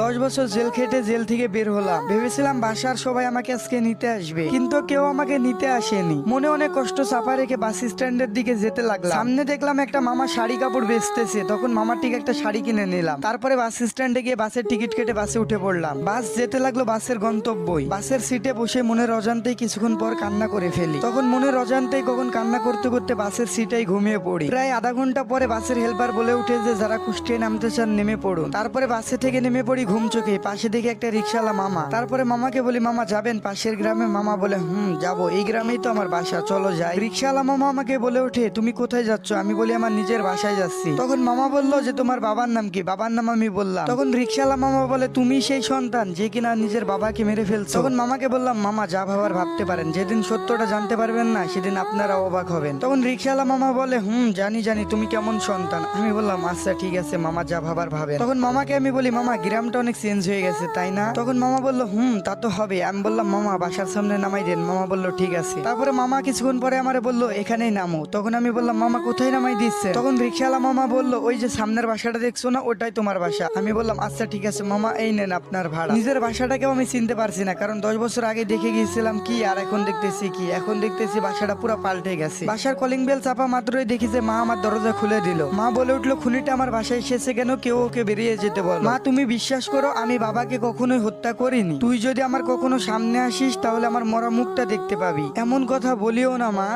10 বছর জেল খেটে জেল থেকে বের হলাম, ভেবেছিলাম বাসার সবাই আমাকে আজকে নিতে আসবে, কিন্তু কেউ আমাকে নিতে আসেনি। মনে অনেক কষ্ট চাপা রেখে বাস স্ট্যান্ডের দিকে যেতে লাগলাম। সামনে দেখলাম একটা মামা শাড়ি কাপড় বেচতেছে, তখন মামার ঠিক একটা শাড়ি কিনে নিলাম। তারপরে বাস স্ট্যান্ডে গিয়ে বাসের টিকিট কেটে বাসে উঠে পড়লাম। বাস যেতে লাগলো বাসের গন্তব্যই। বাসের সিটে বসে মনের অজান্তেই কিছুক্ষণ পর কান্না করে ফেলি। তখন মনের অজান্তেই কখন কান্না করতে করতে বাসের সিটেই ঘুমিয়ে পড়ি। প্রায় আধা ঘন্টা পরে বাসের হেল্পার বলে উঠে যে যারা কুষ্টিয়ায় নামতে চান নেমে পড়ুন। তারপরে বাসে থেকে নেমে পড়ি ঘুম চোখে। পাশে দেখি একটা রিক্সাওয়ালা মামা। তারপরে মামাকে বলি, মামা যাবেন পাশের গ্রামে? মামা বলে, যাবো, এই গ্রামেই তো আমার বাসা, চলো যাই। রিক্সাওয়ালা মামা আমাকে বলে ওঠে, তুমি কোথায় যাচ্ছ? আমি বলি, আমার নিজের বাসায় যাচ্ছি। তখন মামা বললো যে তোমার বাবার নাম কি? বাবার নাম আমি বললাম। তখন রিক্সাওয়ালা মামা বলে, তুমি সেই সন্তান যে কিনা নিজের বাবাকে মেরে ফেলছো? তখন মামাকে বললাম, মামা যা ভাবার ভাবতে পারেন, যেদিন সত্যটা জানতে পারবেন না সেদিন আপনারা অবাক হবেন। তখন রিক্সাওয়ালা মামা বলে, জানি জানি তুমি কেমন সন্তান। আমি বললাম, আচ্ছা ঠিক আছে মামা, যা ভাবার ভাবেন। তখন মামাকে আমি বলি, মামা গ্রামটা অনেক চেঞ্জ হয়ে গেছে তাই না? তখন মামা বললো, তা তো হবে। আমি বললাম, মামা বাসার সামনে নামাই দেন। মামা বললো ঠিক আছে। তারপরে মামা কিছুক্ষণ পরে আমারে বললো, এখানেই নামো। তখন আমি বললাম, মামা কোথায় নামাই দিচ্ছে? তখন রিক্সাওয়ালা মামা বললো, ওই যে সামনের বাসাটা দেখছো না, ওটাই তোমার বাসা। আমি বললাম, আচ্ছা ঠিক আছে মামা, এই নেন আপনার ভাড়া। নিজের বাসাটাকেও আমি চিনতে পারছি না, কারণ 10 বছর আগে দেখে গিয়েছিলাম কি আর এখন দেখতেছি কি। এখন দেখতেছি বাসাটা পুরো পাল্টে গেছে। বাসার কলিং বেল চাপা মাত্রই দেখি যে মা আমার দরজা খুলে দিল। মা বলে উঠলো, খুনিটা আমার বাসায় এসেছে কেন? কেউ ওকে বেরিয়ে যেতে বল। মা তুমি বিশ্বাস করো, আমি বাবাকে কখনোই হত্যা করিনি। তুই যদি আমার কখনো সামনে আসিস তাহলে আমার মরা মুখটা দেখতে পাবি। এমন কথা বলিও না মা।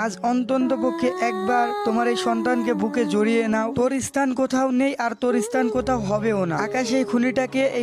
আজ অন্তত পক্ষে একবার তোমার এই সন্তানকে বুকে জড়িয়ে নাও। তোর স্থান কোথাও নেই আর তোর স্থান কোথাও হবেও না। আকাশ এই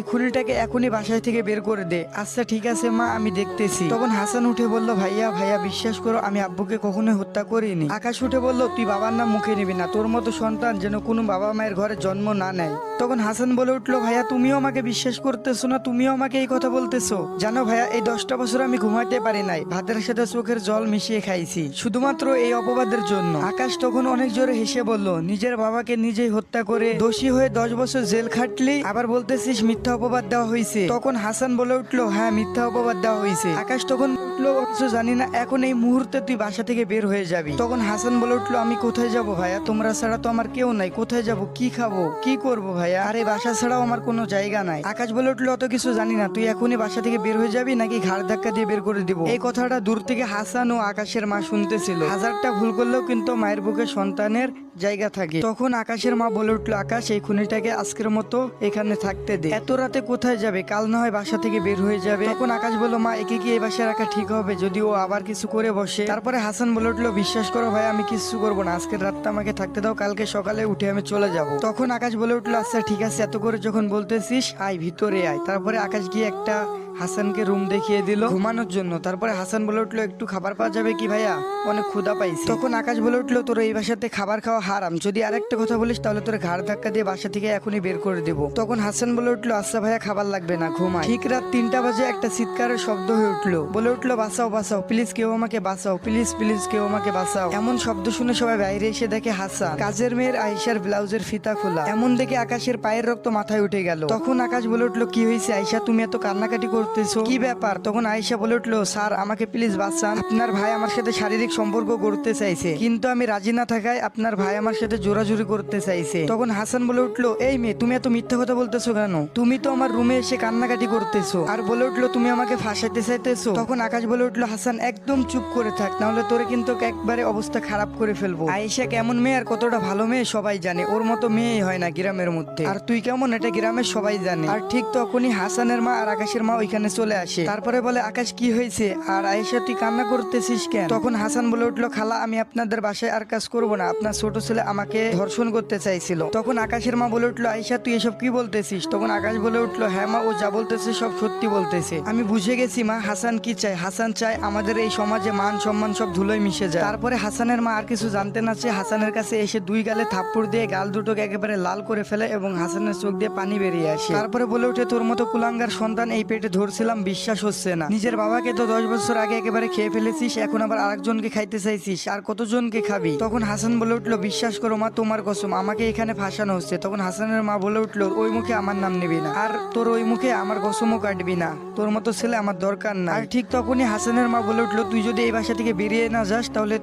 খুনিটাকে এখনই বাসায় থেকে বের করে দে। আচ্ছা ঠিক আছে মা, আমি দেখতেছি। তখন হাসান উঠে বলল, ভাইয়া বিশ্বাস করো, আমি আব্বুকে কখনোই হত্যা করিনি। আকাশ উঠে বলল, তুই বাবার নাম মুখে নিবি না। তোর মতো সন্তান যেন কোনো বাবা মায়ের ঘরে জন্ম না নেয়। তখন হাসান বলে উঠলো, ভাইয়া তুমিও আমাকে বিশ্বাস করতেছো না? তুমিও আমাকে এই কথা বলতেছো? জানো ভাইয়া, এই 10টা বছর আমি ঘুমাইতে পারি নাই। ভাতের সাথে চোখের জল মিশিয়ে খাইছি শুধুমাত্র এই অপবাদের জন্য। আকাশ তখন অনেক জোরে হেসে বলল, নিজের বাবাকে নিজেই হত্যা করে দোষী হয়ে 10 বছর জেল খাটলি, আবার বলতেছিস মিথ্যা অপবাদ দেওয়া হয়েছে? তখন হাসান বলে উঠলো, হ্যাঁ মিথ্যা অপবাদ দেওয়া হয়েছে। আকাশ তখন উঠলো, কিছু জানি না, এখন এই মুহূর্তে তুই বাসা থেকে বের হয়ে যাবি। তখন হাসান বলে উঠলো, আমি কোথায় যাব ভাইয়া? তোমরা ছাড়া তো আমার কেউ নাই। কোথায় যাব, কি খাবো, কি করবো ভাইয়া? আরে বাসা ছাড়াও আমার কোনো জায়গা নাই। আকাশ বলে উঠলো, অত কিছু জানি না, তুই এখনই বাসা থেকে বের হয়ে যাবি নাকি ঘাড় ধাক্কা দিয়ে বের করে দিব? এই কথাটা দূর থেকে হাসান ও আকাশের মা শুনতেছিল। হাজারটা ভুল করলেও কিন্তু মায়ের বুকে সন্তানের জায়গা থাকে। তখন আকাশের মা বলে উঠলো, আকাশ এই খুনিটাকে আজকের মতো এখানে থাকতে দে। এত রাতে কোথায় যাবে? কাল না হয় বাসা থেকে বের হয়ে যাবে। তখন আকাশ বলল, মা একে কি এই বাসায় রাখা ঠিক হবে যদি ও আবার কিছু করে বসে? তারপরে হাসান বলে উঠলো, বিশ্বাস করো ভাই, আমি কিছু করবো না। আজকের রাতটা আমাকে থাকতে দাও, কালকে সকালে উঠে আমি চলে যাব। তখন আকাশ বলে উঠলো, আচ্ছা ঠিক আছে, এত করে যখন বলতেছিস আয় ভিতরে আয়। তারপরে আকাশ গিয়ে একটা হাসানকে রুম দেখিয়ে দিল ঘুমানোর জন্য। তারপরে হাসান বলে উঠলো, একটু খাবার পাওয়া যাবে কি ভাইয়া? অনেক ক্ষুধা পাইছি। তখন আকাশ বলে উঠলো, তোর এই বাসাতে খাবার খাওয়া হারাম। যদি আরেকটা কথা বলিস তাহলে তোর ঘাড় ধাক্কা দিয়ে বাসা থেকে এখনই বের করে দেবো। তখন হাসান বলে উঠলো, আচ্ছা ভাইয়া খাবার লাগবে না, ঘুমাই। ঠিক রাত 3টা বাজে একটা চিৎকারের শব্দ হয়ে উঠলো। বলে উঠলো, বাঁচাও বাঁচাও, প্লিজ কেউ আমাকে বাঁচাও, প্লিজ প্লিজ কেউ আমাকে বাঁচাও। এমন শব্দ শুনে সবাই বাইরে এসে দেখে হাসান কাজের মেয়ের আয়েশার ব্লাউজের ফিতা খোলা। এমন দেখে আকাশের পায়ের রক্ত মাথায় উঠে গেল। তখন আকাশ বলে উঠলো, কি হয়েছে আয়েশা, তুমি এত কান্নাকাটি করতেছো, কি ব্যাপার? তখন আয়েশা বলে উঠলো, স্যার আমাকে প্লিজ বাঁচান। আপনার ভাই আমার সাথে শারীরিক সম্পর্ক করতে চাইছে, কিন্তু আমি রাজি না থাকায় আপনার ভাই আমার সাথে জোরাজুরি করতে চাইছে। তখন হাসান বলে উঠলো, এই মেয়ে তুমি এত মিথ্যা কথা বলতেছো কেন? তুমি তো আমার রুমে এসে কান্নাকাটি করতেছো। আর বলে উঠলো, তুমি আমাকে ফাঁসাইতে চাইতেছো। তখন আকাশ বলে উঠলো, হাসান একদম চুপ করে থাক, নাহলে তোরে কিন্তু একবারে অবস্থা খারাপ করে ফেলবো। আয়েশা কেমন মেয়ে আর কতটা ভালো মেয়ে সবাই জানে, ওর মতো মেয়েই হয় না গ্রামের মধ্যে। আর তুই কেমন এটা গ্রামের সবাই জানে। আর ঠিক তখনই হাসানের মা আর আকাশের মা ওইখানে চলে আসে। তারপরে বলে, আকাশ কি হয়েছে? আর আয়েশা তুই কান্না করতেছিস কেন? তখন হাসান বলে উঠলো, খালা আমি আপনাদের বাসায় আর কাজ করবো না, আপনার ছোট ছেলে আমাকে ধর্ষণ করতে চাইছিল। তখন আকাশের মা বলে উঠলো, আয়েশা তুই এসব কি বলতেছিস? তখন আকাশ বলে উঠলো, হ্যাঁ মা, ও যা বলতেছে সব সত্যি বলতেছে। আমি বুঝে গেছি মা, হাসান কি চায়? হাসান চায় আমাদের এই সমাজে মান সম্মান সব ধুলোয় মিশে যায়। তারপরে হাসানের মা আর কিছু জানতে না চেয়ে হাসানের কাছে এসে 2 গালে থাপ্পড় দিয়ে গাল দুটোকে একেবারে লাল করে ফেলে এবং হাসানের চোখ দিয়ে পানি বেরিয়ে আসে। তারপরে বলে উঠে, তোর মতো কুলাঙ্গার সন্তান এই পেটে ধরছে করছিলাম, বিশ্বাস হচ্ছে না। নিজের বাবাকে তো 10 বছর আগে একেবারে খেয়ে ফেলেছিস, এখন আবার আরেকজনকে খাইতে চাইছিস, আর কতজনকে খাবি? তখন হাসান বলে উঠলো, বিশ্বাস করো মা, তোমার কসম, আমাকে এখানে ফাঁসানো হচ্ছে। তখন হাসানের মা বলে উঠলো, ওই মুখে আমার নাম নিবি না, আর তোর ওই মুখে আমার কসমও কাটবি না, তোর মতো ছেলে আমার দরকার না। আর ঠিক তখনই হাসানের মা বলে উঠলো, তুই যদি এই বাসা থেকে বেরিয়ে না যাস তাহলে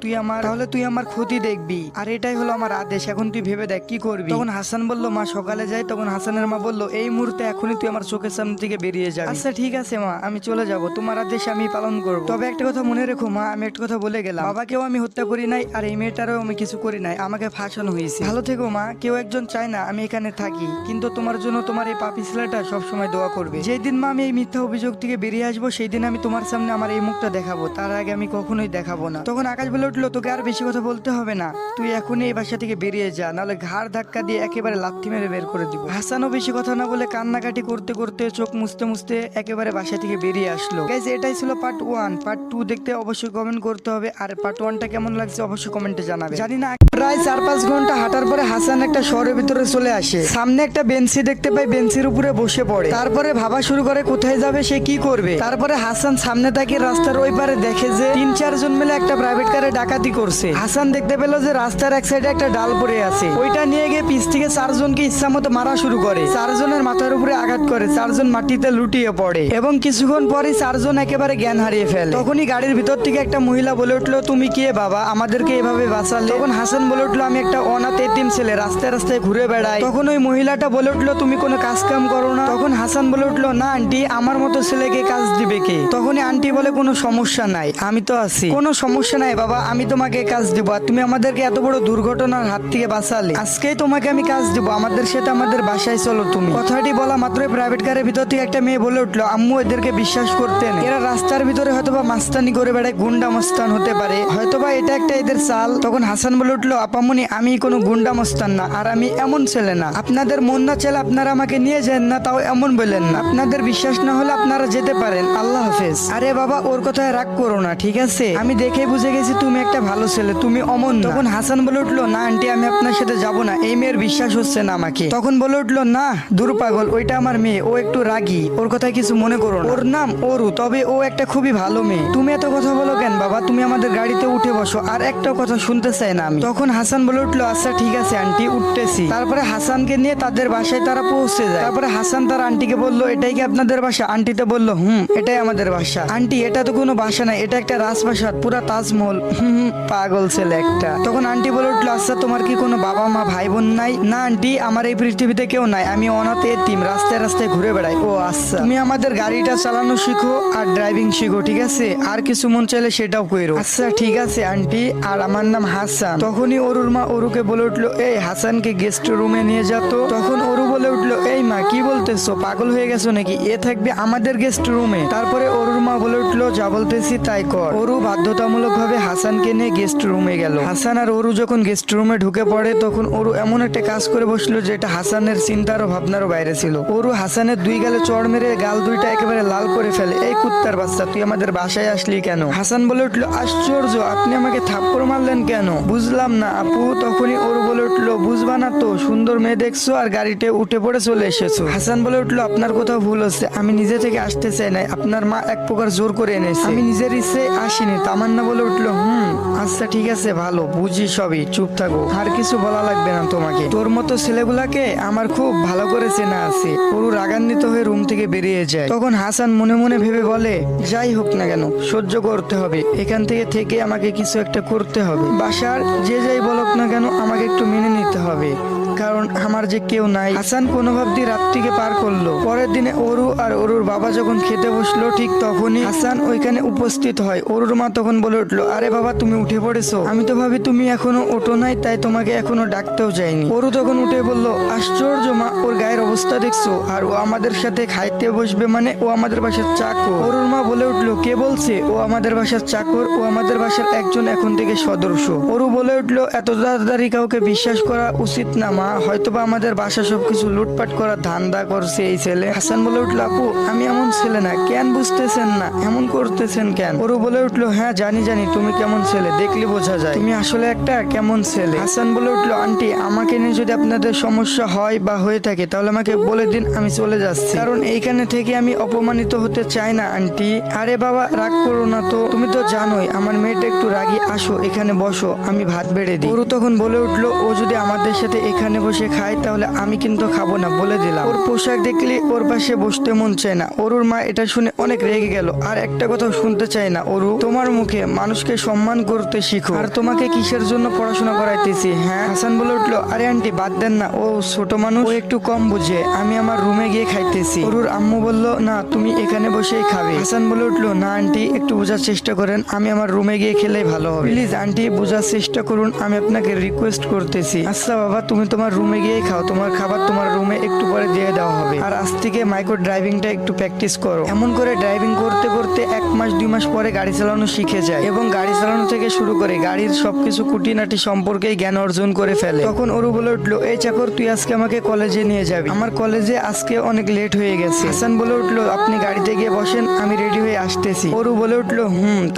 তুই আমার ক্ষতি দেখবি, আর এটাই হলো আমার আদেশ, এখন তুই ভেবে দেখ কি করবি। তখন হাসান বলল, মা সকালে যাই। তখন হাসানের মা বলল, এই মুহূর্তে এখনই তুই আমার চোখের সামনে থেকে বেরিয়ে যাবি। আচ্ছা ঠিক আছে মা, আমি চলে যাব, তোমার আদেশ আমি পালন করব। তবে একটা কথা মনে রেখো মা, আমি একটা কথা বলে গেলাম, বাবাকেও আমি হত্যা করি নাই, আর এই মেয়েটারও আমি কিছু করি নাই, আমাকে ফাঁসানো হয়েছে। ভালো থেকো মা, কেউ একজন চায় না আমি এখানে থাকি, কিন্তু তোমার জন্য তোমার এই পাপি ছেলেটা সবসময় দোয়া করবে। যেই দিন মা আমি এই মিথ্যা অভিযোগ থেকে বেরিয়ে আসবো, সেই দিন আমি তোমার সামনে আমার এই মুখটা দেখাবো, তার আগে আমি কখনোই দেখাবো না। তখন আকাশ বলে উঠলো, তোকে আর বেশি কথা বলতে হবে না, তুই এখনই এই বাসা থেকে বেরিয়ে যা, নাহলে ঘাড় ধাক্কা দিয়ে একেবারে লাথি মেরে বের করে দিব। হাসানও বেশি কথা না বলে কান্নাকাটি করতে করতে চোখ মুছতে মুছতে একেবারে বাসা থেকে বেরিয়ে আসলো। গাইস, এটাই ছিল পার্ট 1। পার্ট 2 দেখতে অবশ্যই কমেন্ট করতে হবে, আর পার্ট 1টা কেমন লাগছে অবশ্যই কমেন্টে জানাবে। জানি না, প্রায় 4-5 ঘন্টা হাঁটার পরে হাসান একটা শহরের ভিতরে চলে আসে। সামনে একটা বেঞ্চি দেখতে পাই, বেঞ্চির উপরে বসে পড়ে। তারপরে ভাবা শুরু করে কোথায় যাবে, সে কি করবে। তারপরে হাসান সামনে তাকিয়ে রাস্তার ওই পারে দেখে যে 3-4 জন মিলে একটা প্রাইভেট কারে ডাকাতি করছে। হাসান দেখতে পেল যে রাস্তার এক সাইডে একটা ডাল পড়ে আছে, ওইটা নিয়ে গিয়ে পিছ থেকে 4 জনকে ইচ্ছা মতো মারা শুরু করে। 4 জনের মাথার উপরে আঘাত করে, 4 জন মাটিতে লুটিয়ে পড়ে, এবং কিছুক্ষণ পরে 4 জন একেবারে জ্ঞান হারিয়ে ফেলে। তখনই গাড়ির ভিতর থেকে একটা মহিলা বলে উঠলো, তুমি কে বাবা, আমাদেরকে এভাবে বাঁচালে? তখন হাসান বলে উঠলো, আমি একটা অনাথ এতিম ছেলে, রাস্তায় রাস্তায় ঘুরে বেড়াই। তখন ওই মহিলাটা বলে উঠলো, তুমি কোনো কাজ কাম করো না? তখন হাসান বলে উঠলো, না আন্টি, আমার মতো ছেলেকে কাজ দিবে কে? তখনই আন্টি বলে, কোনো সমস্যা নাই, আমি তো আছি। কোনো সমস্যা নাই বাবা, আমি তোমাকে কাজ দিব, আর তুমি আমাদেরকে এত বড় দুর্ঘটনার হাত থেকে বাঁচালে, আজকেই তোমাকে আমি কাজ দিব, আমাদের সাথে আমাদের বাসায় চলো তুমি। কথাটি বলা মাত্রই প্রাইভেট কারের ভিতর থেকে একটা মেয়ে বলে উঠলো, আম্মু এদেরকে বিশ্বাস করতেন, এরা রাস্তার ভিতরে হয়তোবা মাস্তানি করে বেড়ায়, গুন্ডা মস্তান হতে পারে, হয়তোবা এটা একটা এদের চাল। তখন হাসান বলে উঠলো, আপামনি, আমি কোনো গুন্ডা মস্তান না, আর আমি এমন ছেলে না, আপনাদের মন না চাইলে আপনারা আমাকে নিয়ে যান না, তাও এমন বললেন না, আপনাদের বিশ্বাস না হলে আপনারা যেতে পারেন, আল্লাহ হাফেজ। আরে বাবা, ওর কথায় রাগ করো না, ঠিক আছে, আমি দেখে বুঝে গেছি তুমি একটা ভালো ছেলে, তুমি অমন না। তখন হাসান বলে উঠলো, না আন্টি, আমি আপনার সাথে যাব না, এই মেয়ের বিশ্বাস হচ্ছে না আমাকে। তখন বলে উঠলো, না দূর পাগল, ওইটা আমার মেয়ে, ও একটু রাগী, ওর কথায় কিছু মনে করো না, ওর নাম অরু, তবে ও একটা খুবই ভালো মেয়ে। তুমি এত কথা বলো কেন বাবা, তুমি আমাদের গাড়িতে উঠে বসো, আর একটা কথা শুনতে চাই না আমি। তখন হাসান বলে উঠলো, আচ্ছা ঠিক আছে আন্টি, উঠতেছি। তারপরে হাসানকে নিয়ে তাদের বাসায় তারা পৌঁছে যায়। তারপরে হাসান তার আন্টিকে বললো, এটাই কি আপনাদের বাসা? আন্টিতে বললো, এটাই আমাদের বাসা। আন্টি, এটা তো কোনো বাসা নাই, এটা একটা রাজপ্রাসাদ, পুরা তাজমহল। পাগল ছেলে একটা। তখন আন্টি বলে উঠলো, আচ্ছা তোমার কি কোনো বাবা মা ভাই বোন নাই? না আন্টি, আমার এই পৃথিবীতে কেউ নাই, আমি অনাথ এতিম, রাস্তায় রাস্তায় ঘুরে বেড়াই। ও আচ্ছা, তুমি আমাদের গাড়িটা চালানো শিখো আর ড্রাইভিং শিখো, ঠিক আছে, আর কিছু মন চাইলে সেটাও কইরো। আচ্ছা ঠিক আছে আন্টি, আর আমার নাম হাসান। তখনই অরুর মা অরুকে বলে উঠলো, এই হাসানকে গেস্ট রুমে নিয়ে যেত। তখন অরু বলে উঠলো, এই মা কি বলতেছো, পাগল হয়ে গেছো নাকি, এ থাকবে আমাদের গেস্ট রুমে। তারপরে অরুর মা বলে উঠলো, যা বলতেছি তাই কর। অরু বাধ্যতামূলক ভাবে হাসানকে নিয়ে গেস্ট রুমে গেল। হাসান আর অরু যখন গেস্ট রুমে ঢুকে পড়ে, তখন অরু এমন একটা কাজ করে বসলো যেটা হাসানের চিন্তার ও ভাবনারও বাইরে ছিল। অরু হাসানের 2 গালে চড় মেরে গাল 2টা একেবারে লাল করে ফেলে, এই কুত্তার বাচ্চা, তুই আমাদের বাসায় আসলি কেন? হাসান বলে উঠলো, আশ্চর্য, আপনি আমাকে থাপ্পড় মারলেন কেন? বুঝলাম না আপু। তখনই অরু বলে উঠলো, বুঝবা না তো, সুন্দর মেয়ে দেখছো আর গাড়িতে উঠে পড়ে চলে এসেছো। হাসান বলে উঠলো, আপনার কোথাও ভুল হচ্ছে, আমি নিজে থেকে আসতে চাই নাই, আপনার মা এক প্রকার জোর করে এনেছে, আমি নিজের ইচ্ছে আসিনি। তামান্না বলে উঠলো, আচ্ছা ঠিক আছে, ভালো বুঝি সবই, চুপ থাকো, আর কিছু বলা লাগবে না তোমাকে, তোর মতো ছেলেগুলাকে আমার খুব ভালো করে চেনা আছে। অরু রাগান্বিত হয়ে রুম থেকে বেরিয়ে যায়। তখন হাসান মনে মনে ভেবে বলে, যাই হোক না কেন, সহ্য করতে হবে, এখান থেকে আমাকে কিছু একটা করতে হবে, বাসার যে যাই বলক না কেন আমাকে একটু মেনে নিতে হবে, কারণ আমার যে কেউ নাই। হাসান কোনোভাবে রাত্রিকে পার করলো। পরের দিনে অরু আর অরুর বাবা যখন খেতে বসলো, ঠিক তখনই হাসান ওইখানে উপস্থিত হয়। অরুর মা তখন বলে উঠলো, আরে বাবা তুমি উঠে পড়েছো, আমি তো ভাবি তুমি এখনো ওঠো নাই, তাই তোমাকে এখনো ডাকতেও যায়নি। অরু তখন উঠে বললো, আশ্চর্য মা, ওর গায়ের অবস্থা দেখছো, আর ও আমাদের সাথে খাইতে বসবে, মানে ও আমাদের বাসার চাকর। অরুর মা বলে উঠলো, কে বলছে ও আমাদের বাসার চাকর? ও আমাদের বাসার একজন এখন থেকে সদস্য। অরু বলে উঠলো, এত তাড়াতাড়ি কাউকে বিশ্বাস করা উচিত না মা, মা, হয়তোবা আমাদের বাসা সবকিছু লুটপাট করার ধান্দা করছে এই ছেলে। হাসান বলে উঠলো, আপু আমি এমন ছেলে না, কেন বুঝতেছেন না, এমন করতেছেন কেন? ওরু বলে উঠলো, হ্যাঁ জানি জানি তুমি কেমন ছেলে, দেখলে বোঝা যায় তুমি আসলে একটা কেমন ছেলে। হাসান বলে উঠলো, আন্টি আমাকে নিয়ে যদি আপনাদের সমস্যা হয় বা হয়ে থাকে তাহলে আমাকে বলে দিন, আমি চলে যাচ্ছি, কারণ এইখানে থেকে আমি অপমানিত হতে চাই না আন্টি। আরে বাবা রাগ করো না তো, তুমি তো জানোই আমার মেয়েটা একটু রাগী, আসো এখানে বসো আমি ভাত বেড়ে দিই। ওরু তখন বলে উঠলো, ও যদি আমাদের সাথে এখানে বসে খায় তাহলে আমি কিন্তু খাবো না, বলে দিলাম। ওর পোশাক দেখলে ওর পাশে বসতে মন চায় না। ওরুর মা এটা শুনে অনেক রেগে গেল, আর একটা কথা শুনতে চায় না। ওরু, তোমার মুখে মানুষকে সম্মান করতে শিখো, আর তোমাকে কিসের জন্য পড়াশোনা করাইতেছি? হ্যাঁ। হাসান বলে উঠলো, আরে আন্টি বাদ দেন না, ও ছোট মানুষ, ও একটু কম বুঝে, আমি আমার রুমে গিয়ে খাইতেছি। ওরুর আম্মু বলল, না তুমি এখানে বসেই খাবে। হাসান বলে উঠলো, না আন্টি একটু বোঝার চেষ্টা করেন, আমি আমার রুমে গিয়ে খেলেই ভালো হবে, প্লিজ আন্টি বোঝার চেষ্টা করুন, আমি আপনাকে রিকোয়েস্ট করতেছি। আচ্ছা বাবা তুমি তোমার রুমে গিয়ে খাও, তোমার খাবার তোমার রুমে একটু পরে দিয়ে দেওয়া হবে, আর আজ থেকে মাইক্রো ড্রাইভিংটা একটু প্র্যাকটিস করো। এমন করে ড্রাইভিং করতে করতে 1 মাস 2 মাস পরে গাড়ি চালানো শিখে যায়, এবং গাড়ি চালানো থেকে শুরু করে গাড়ির সবকিছু খুঁটিনাটি সম্পর্কে জ্ঞান অর্জন করে ফেলে। তখন ওরু বলে উঠলো, এই চাকর তুই আজকে আমাকে কলেজে নিয়ে যাবি, আমার কলেজে আজকে অনেক লেট হয়ে গেছে। হাসান বলে উঠলো, আপনি গাড়িতে গিয়ে বসেন, আমি রেডি হয়ে আসতেছি। ওরু বলে উঠলো,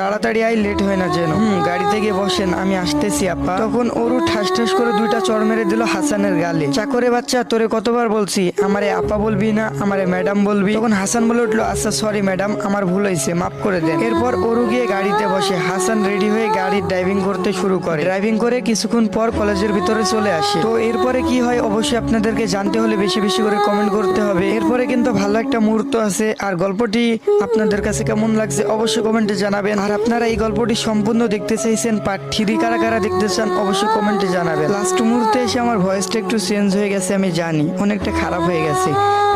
তাড়াতাড়ি আই, লেট হয় না যেন। গাড়িতে গিয়ে বসেন, আমি আসতেছি আপা। তখন ওরু ঠাস ঠাস করে 2টা চড় মেরে দিল হাসানের গালে। চাকরে বাচ্চা তোরে কতবার বলছি আমারে আপা বলবি না, আমারে ম্যাডাম বলবি। তখন হাসান বলে উঠলো, আচ্ছা সরি ম্যাডাম, আমার ভুল হয়েছে, মাফ করে দেন। এরপর ওরু গিয়ে গাড়িতে বসে, হাসান রেডি হয়ে গাড়ির ড্রাইভিং করতে শুরু করে। ড্রাইভিং করে কিছুক্ষণ পর কলেজের ভিতরে চলে আসে। তো এরপরে কি হয় অবশ্যই আপনাদেরকে জানতে হলে বেশি বেশি করে কমেন্ট করতে হবে। এরপরে কিন্তু ভালো একটা মুহূর্ত আছে, আর গল্পটি আপনাদের কাছে কেমন লাগছে অবশ্যই কমেন্টে জানাবেন। আর আপনারা এই গল্পটি সম্পূর্ণ দেখতে চাইছেন পার্ট 3 কারা কারা দেখতে চান অবশ্যই কমেন্টে জানাবেন। লাস্ট মুহূর্তে এসে আমার ভয়েসটা একটু চেঞ্জ হয়ে গেছে, আমি জানি অনেকটা খারাপ হয়ে গেছে,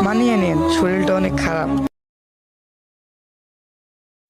মানিয়ে নেন, শরীরটা অনেক খারাপ।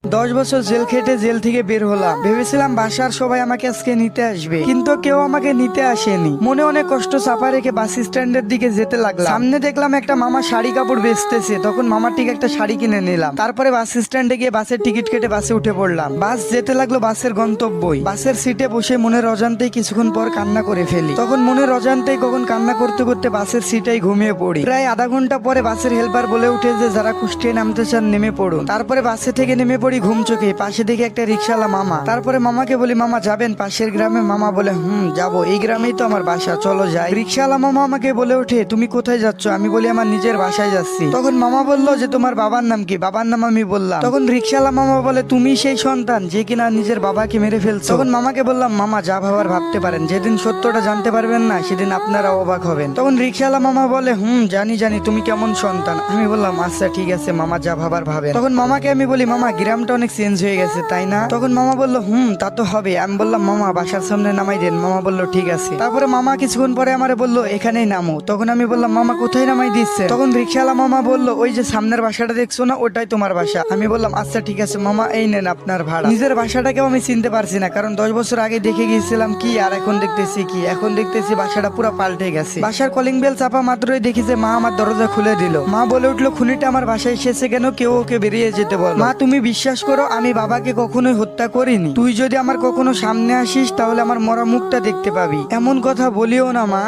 10 বছর জেল খেটে জেল থেকে বের হলাম, ভেবেছিলাম বাসার সবাই আমাকে আজকে নিতে আসবে, কিন্তু কেউ আমাকে নিতে আসেনি। মনে অনেক কষ্ট চাপা রেখে বাস স্ট্যান্ডের দিকে যেতে লাগলাম। সামনে দেখলাম একটা মামা শাড়ি কাপড় বেচতেছে, তখন মামার ঠিক একটা শাড়ি কিনে নিলাম। তারপরে বাস স্ট্যান্ডে গিয়ে বাসের টিকিট কেটে বাসে উঠে পড়লাম। বাস যেতে লাগলো বাসের গন্তব্যই। বাসের সিটে বসে মনের অজান্তেই কিছুক্ষণ পর কান্না করে ফেলি। তখন মনের অজান্তেই কখন কান্না করতে করতে বাসের সিটেই ঘুমিয়ে পড়ি। প্রায় আধা ঘন্টা পরে বাসের হেল্পার বলে উঠে যে যারা কুষ্টিয়ায় নামতে চান নেমে পড়ুন। তারপরে বাসে থেকে নেমে পড়ি ঘুম চোখে। পাশে দেখে একটা রিক্সাওয়ালা মামা। তারপরে মামাকে বলি, মামা যাবেন পাশের গ্রামে? মামা বলে, যাবো, এই গ্রামেই তো আমার বাসা, চলো যাই। রিক্সাওয়ালা মামা আমাকে বলে ওঠে, তুমি কোথায় যাচ্ছ? আমি বলি, আমার নিজের বাসায় যাচ্ছি। তখন মামা বলল যে তোমার বাবার নাম কি? বাবার নাম আমি বললাম। তখন রিক্সাওয়ালা মামা বলে, তুমি সেই সন্তান যে কিনা নিজের বাবাকে মেরে ফেলছো? তখন মামাকে বললাম, মামা যা ভাবার ভাবতে পারেন, যেদিন সত্যটা জানতে পারবেন না সেদিন আপনারা অবাক হবেন। তখন রিক্সাওয়ালা মামা বলে, জানি জানি তুমি কেমন সন্তান। আমি বললাম, আচ্ছা ঠিক আছে মামা, যা ভাবার ভাবেন। তখন মামাকে আমি বলি, মামা গ্রামটা অনেক চেঞ্জ হয়ে গেছে তাই না? তখন মামা বলল, তা তো হবে। আমি বললাম, মামা বাসার সামনে নামাই দেন। মামা বলল, ঠিক আছে। তারপরে মামা কিছুক্ষণ পরে আমারে বলল, এখানেই নামো। তখন আমি বললাম, মামা কোথায় নামাই দিচ্ছে? তখন রিক্সাওয়ালা মামা বলল, ওই যে সামনের বাসাটা দেখছো না, ওটাই তোমার বাসা। আমি বললাম, আচ্ছা ঠিক আছে মামা, এই নেন আপনার ভাড়া। নিজের বাসাটাকেও আমি চিনতে পারছি না, কারণ 10 বছর আগে দেখে গিয়েছিলাম কি, আর এখন দেখতেছি কি। এখন দেখতেছি বাসাটা পুরো পাল্টে গেছে। বাসার কলিং বেল চাপা মাত্রই দেখি যে মা আমার দরজা খুলে দিল। মা বলে উঠলো, খুনিটা আমার বাসায় এসেছে কেন? কেউ ওকে বেরিয়ে যেতে বল। মা তুমি বিশ্বাস করো, আমি বাবাকে কখনোই হত্যা করিনি। তুই যদি আমার কখনো সামনে আসিস তাহলে আমার মরা মুখটা দেখতে পাবি। এমন কথা বলিও না মা,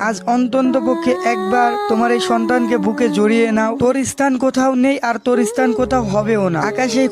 আজ অন্তত পক্ষে একবার তোমার এই সন্তানকে বুকে জড়িয়ে নাও। তোর স্থান কোথাও নেই, আর তোর স্থান কোথাও হবেও না। আকাশ এই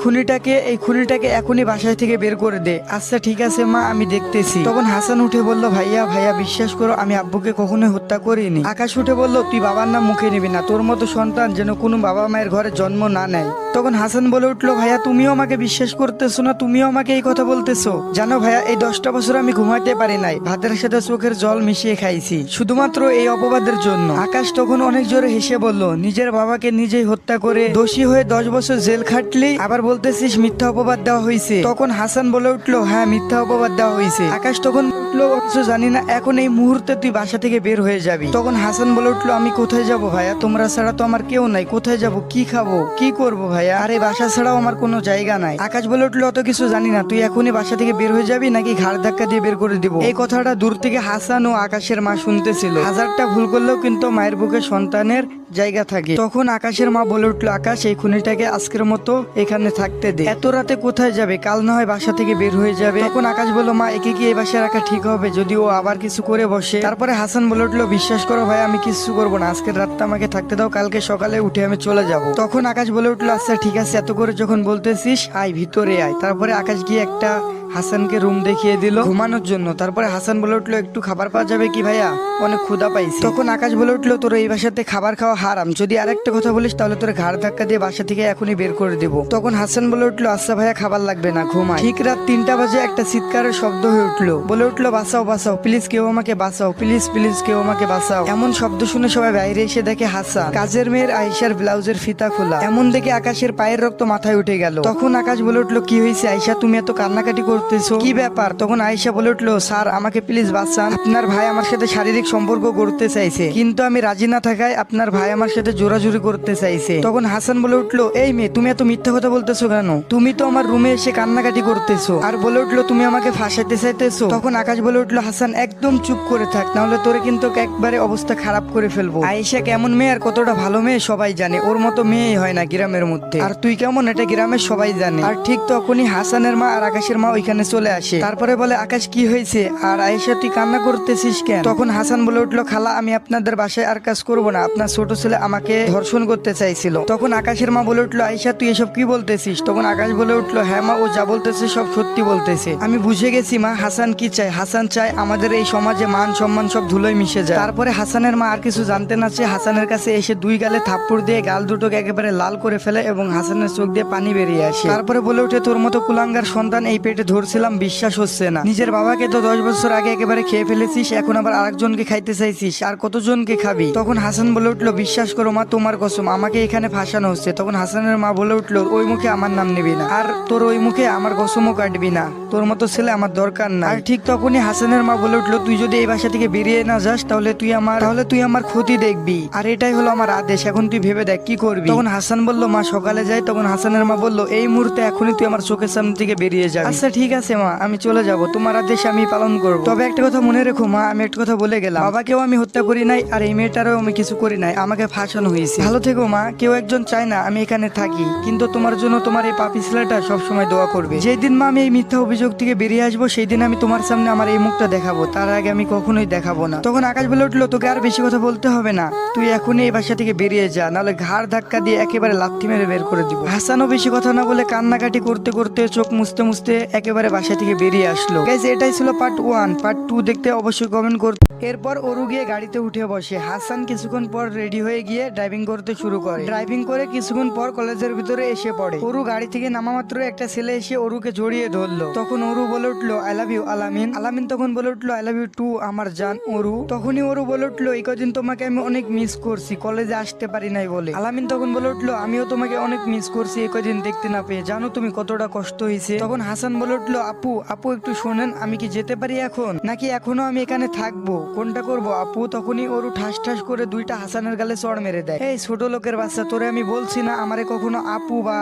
খুনিটাকে এখনই বাসায় থেকে বের করে দে। আচ্ছা ঠিক আছে মা, আমি দেখতেছি। তখন হাসান উঠে বলল, ভাইয়া বিশ্বাস করো, আমি আব্বুকে কখনোই হত্যা করিনি। আকাশ উঠে বলল, তুই বাবার নাম মুখে নিবি না, তোর মতো সন্তান যেন কোনো বাবা মায়ের ঘরে জন্ম না নেয়। তখন হাসান বলে উঠলো, ভাইয়া তুমিও আমাকে বিশ্বাস করতেছো না? তুমিও আমাকে এই কথা বলতেছো? জানো ভাইয়া, এই 10টা বছর আমি ঘুমাইতে পারি নাই, ভাতের সাথে চোখের জল মিশিয়ে খাইছি, শুধুমাত্র এই অপবাদের জন্য। আকাশ তখন অনেক জোরে হেসে বলল, নিজের বাবাকে নিজেই হত্যা করে দোষী হয়ে 10 বছর জেল খাটলি, আবার বলতেছিস মিথ্যা অপবাদ দেওয়া হয়েছে? তখন হাসান বলে উঠলো, হ্যাঁ মিথ্যা অপবাদ দেওয়া হয়েছে। আকাশ তখন উঠলো, কিছু জানি না, এখন এই মুহূর্তে তুই বাসা থেকে বের হয়ে যাবি। তখন হাসান বলে উঠলো, আমি কোথায় যাব ভাইয়া? তোমরা ছাড়া তো আমার কেউ নাই, কোথায় যাব, কি খাবো, কি করবো ভাইয়া? আরে বাসা ছাড়াও আমার কোনো জায়গা নাই। আকাশ বলে উঠলো, অত কিছু জানি না, তুই এখনই বাসা থেকে বের হয়ে যাবি নাকি ঘাড় ধাক্কা দিয়ে বের করে দিব। এই কথাটা দূর থেকে হাসান ও আকাশের মা শুনতেছিল। হাজারটা ভুল করলেও কিন্তু মায়ের বুকে সন্তানের জায়গা থাকে। তখন আকাশের মা বলে উঠলো, আকাশ এই খুনিটাকে আজকের মতো এখানে থাকতে দে, এত রাতে কোথায় যাবে, কাল না হয় বাসা থেকে বের হয়ে যাবে। তখন আকাশ বলল, মা একে কি এই বাসায় রাখা ঠিক হবে যদি ও আবার কিছু করে বসে? তারপরে হাসান বলে উঠলো, বিশ্বাস করো ভাই আমি কিছু করবো না, আজকের রাতটা আমাকে থাকতে দাও, কালকে সকালে উঠে আমি চলে যাব। তখন আকাশ বলে উঠলো, আচ্ছা ঠিক আছে, এত করে যখন বলতেছিস আয় ভিতরে আয়। তারপরে আকাশ গিয়ে একটা হাসানকে রুম দেখিয়ে দিল ঘুমানোর জন্য। তারপরে হাসান বলে উঠলো, একটু খাবার পাওয়া যাবে কি ভাইয়া, অনেক ক্ষুধা পাইছি। তখন আকাশ বলে উঠলো, তোর এই বাসাতে খাবার খাওয়া হারাম, যদি আরেকটা কথা বলিস তাহলে তোর ঘাড় ধাক্কা দিয়ে বাসা থেকে এখনই বের করে দেবো। তখন হাসান বলে উঠলো, আচ্ছা ভাইয়া খাবার লাগবে না, ঘুমাই। ঠিক রাত 3টা বাজে একটা চিৎকারের শব্দ হয়ে উঠলো, বলে উঠলো, বাঁচাও বাঁচাও প্লিজ, কেউ আমাকে বাঁচাও, প্লিজ প্লিজ কেউ আমাকে বাঁচাও। এমন শব্দ শুনে সবাই বাইরে এসে দেখে হাসান কাজের মেয়ের আয়েশার ব্লাউজের ফিতা খোলা। এমন দেখে আকাশের পায়ের রক্ত মাথায় উঠে গেল। তখন আকাশ বলে উঠলো, কি হয়েছে আয়েশা, তুমি এত কান্নাকাটি করতেছো, কি ব্যাপার? তখন আয়েশা বলে উঠলো, স্যার আমাকে প্লিজ বাঁচান, আপনার ভাই আমার সাথে শারীরিক সম্পর্ক করতে চাইছে, কিন্তু আমি রাজি না থাকায় আপনার ভাই আমার সাথে জোরাজুরি করতে চাইছে। তখন হাসান বলে উঠলো, এই মেয়ে তুমি এত মিথ্যা কথা বলতেছো কেন, তুমি তো আমার রুমে এসে কান্নাকাটি করতেছো। আর বলে উঠলো, তুমি আমাকে ফাঁসাইতে চাইতেছো। তখন আকাশ বলে উঠলো, হাসান একদম চুপ করে থাক, নাহলে তোরে কিন্তু একবারে অবস্থা খারাপ করে ফেলবো। আয়েশা কেমন মেয়ে আর কতটা ভালো মেয়ে সবাই জানে, ওর মতো মেয়েই হয় না গ্রামের মধ্যে, আর তুই কেমন এটা গ্রামের সবাই জানে। আর ঠিক তখনই হাসানের মা আর আকাশের মা ওইখানে চলে আসে। তারপরে বলে, আকাশ কি হয়েছে, আর আয়েশা তুই কান্না করতেছিস কেন? তখন হাসান বলে উঠলো, খালা আমি আপনাদের বাসায় আর কাজ করবো না, আপনার ছোট ছেলে আমাকে ধর্ষণ করতে চাইছিল। তখন আকাশের মা বলে উঠলো, আয়েশা তুই এসব কি বলতেছিস? তখন আকাশ বলে উঠলো, হ্যাঁ মা, ও যা বলতেছে সব সত্যি বলতেছে, আমি বুঝে গেছি মা, হাসান কি চায়, হাসান চায় আমাদের এই সমাজে মান সম্মান সব ধুলোয় মিশে যায়। তারপরে হাসানের মা আর কিছু জানতে না চেয়ে হাসানের কাছে এসে 2 গালে থাপ্পড় দিয়ে গাল দুটোকে একেবারে লাল করে ফেলে এবং হাসানের চোখ দিয়ে পানি বেরিয়ে আসে। তারপরে বলে উঠে, তোর মতো কুলাঙ্গার সন্তান এই পেটে ধরছিলাম, বিশ্বাস হচ্ছে না, নিজের বাবাকে তো 10 বছর আগে একেবারে খেয়ে ফেলেছিস, এখন আবার আরেকজনকে খাইতে চাইছিস, আর কতজনকে খাবি? তখন হাসান বলে উঠলো, বিশ্বাস করো মা, তোমার কসম আমাকে এখানে ফাঁসানো হচ্ছে। তখন হাসানের মা বলে উঠলো, ওই মুখে আমার নাম নিবি না, আর তোর ওই মুখে আমার কসমও কাটবি না, তোর মতো ছেলে আমার দরকার না। আর ঠিক তখনই হাসানের মা বলে উঠলো, তুই যদি এই বাসা থেকে বেরিয়ে না যাস তাহলে তুই আমার ক্ষতি দেখবি, আর এটাই হলো আমার আদেশ, এখন তুই ভেবে দেখ কি করবি। তখন হাসান বলল, মা সকালে যাই। তখন হাসানের মা বলল, এই মুহূর্তে এখনই তুই আমার চোখের সামনে থেকে বেরিয়ে যাবি। আচ্ছা ঠিক আছে মা, আমি চলে যাব, তোমার আদেশ আমি পালন করব, তবে একটা কথা মনে রেখো মা, আমি একটা কথা বলে গেলাম, বাবাকেও আমি হত্যা করি নাই, আর এই মেয়েটারও আমি কিছু করি নাই, আমাকে ফাঁসানো হয়েছে। ভালো থেকো মা, কেউ একজন চায় না আমি এখানে থাকি, কিন্তু তোমার জন্য তোমার এই পাপি ছেলেটা সবসময় দোয়া করবে। যেই দিন মা আমি এই মিথ্যা অভিযোগ থেকে বেরিয়ে আসবো সেই দিন আমি তোমার সামনে আমার এই মুখটা দেখাবো, তার আগে আমি কখনোই দেখাবো না। তখন আকাশ বলে উঠলো, তোকে আর বেশি কথা বলতে হবে না, তুই এখনই এই বাসা থেকে বেরিয়ে যা, নাহলে ঘাড় ধাক্কা দিয়ে একেবারে লাথি মেরে বের করে দিব। হাসানও বেশি কথা না বলে কান্নাকাটি করতে করতে চোখ মুছতে মুছতে একেবারে বাসা থেকে বেরিয়ে আসলো। গাইস এটাই ছিল পার্ট 1। পার্ট 2 দেখতে অবশ্যই কমেন্ট করতে। এরপর অরু গিয়ে গাড়িতে উঠে বসে। হাসান কিছুক্ষণ পর রেডি হয়ে গিয়ে ড্রাইভিং করতে শুরু করে। ড্রাইভিং করে কিছুক্ষণ পর কলেজের ভিতরে এসে পড়ে। অরু গাড়ি থেকে নামা মাত্র একটা ছেলে এসে অরুকে জড়িয়ে ধরলো। তখন অরু বলে উঠলো, আই লাভ ইউ আলামিন। আলামিন তখন বলে উঠলো, আই লাভ ইউ টু আমার জান অরু। তখনই অরু বলে উঠলো, এই কদিন তোমাকে আমি অনেক মিস করছি, কলেজে আসতে পারি নাই বলে। আলামিন তখন বলে উঠলো, আমিও তোমাকে অনেক মিস করছি এই কদিন দেখতে না পেয়ে, জানো তুমি কতটা কষ্ট হয়েছে। তখন হাসান বলে উঠলো, আপু আপু একটু শোনেন, আমি কি যেতে পারি এখন, নাকি এখনো আমি এখানে থাকবো, কোনটা করবো আপু? তখনই অরু ঠাস ঠাস করে 2টা হাসানের গালে চড় মেরে দেয়। এই ছোট লোকের বাচ্চা, তোরে আমি বলছি না আমারে কখনো আপু বা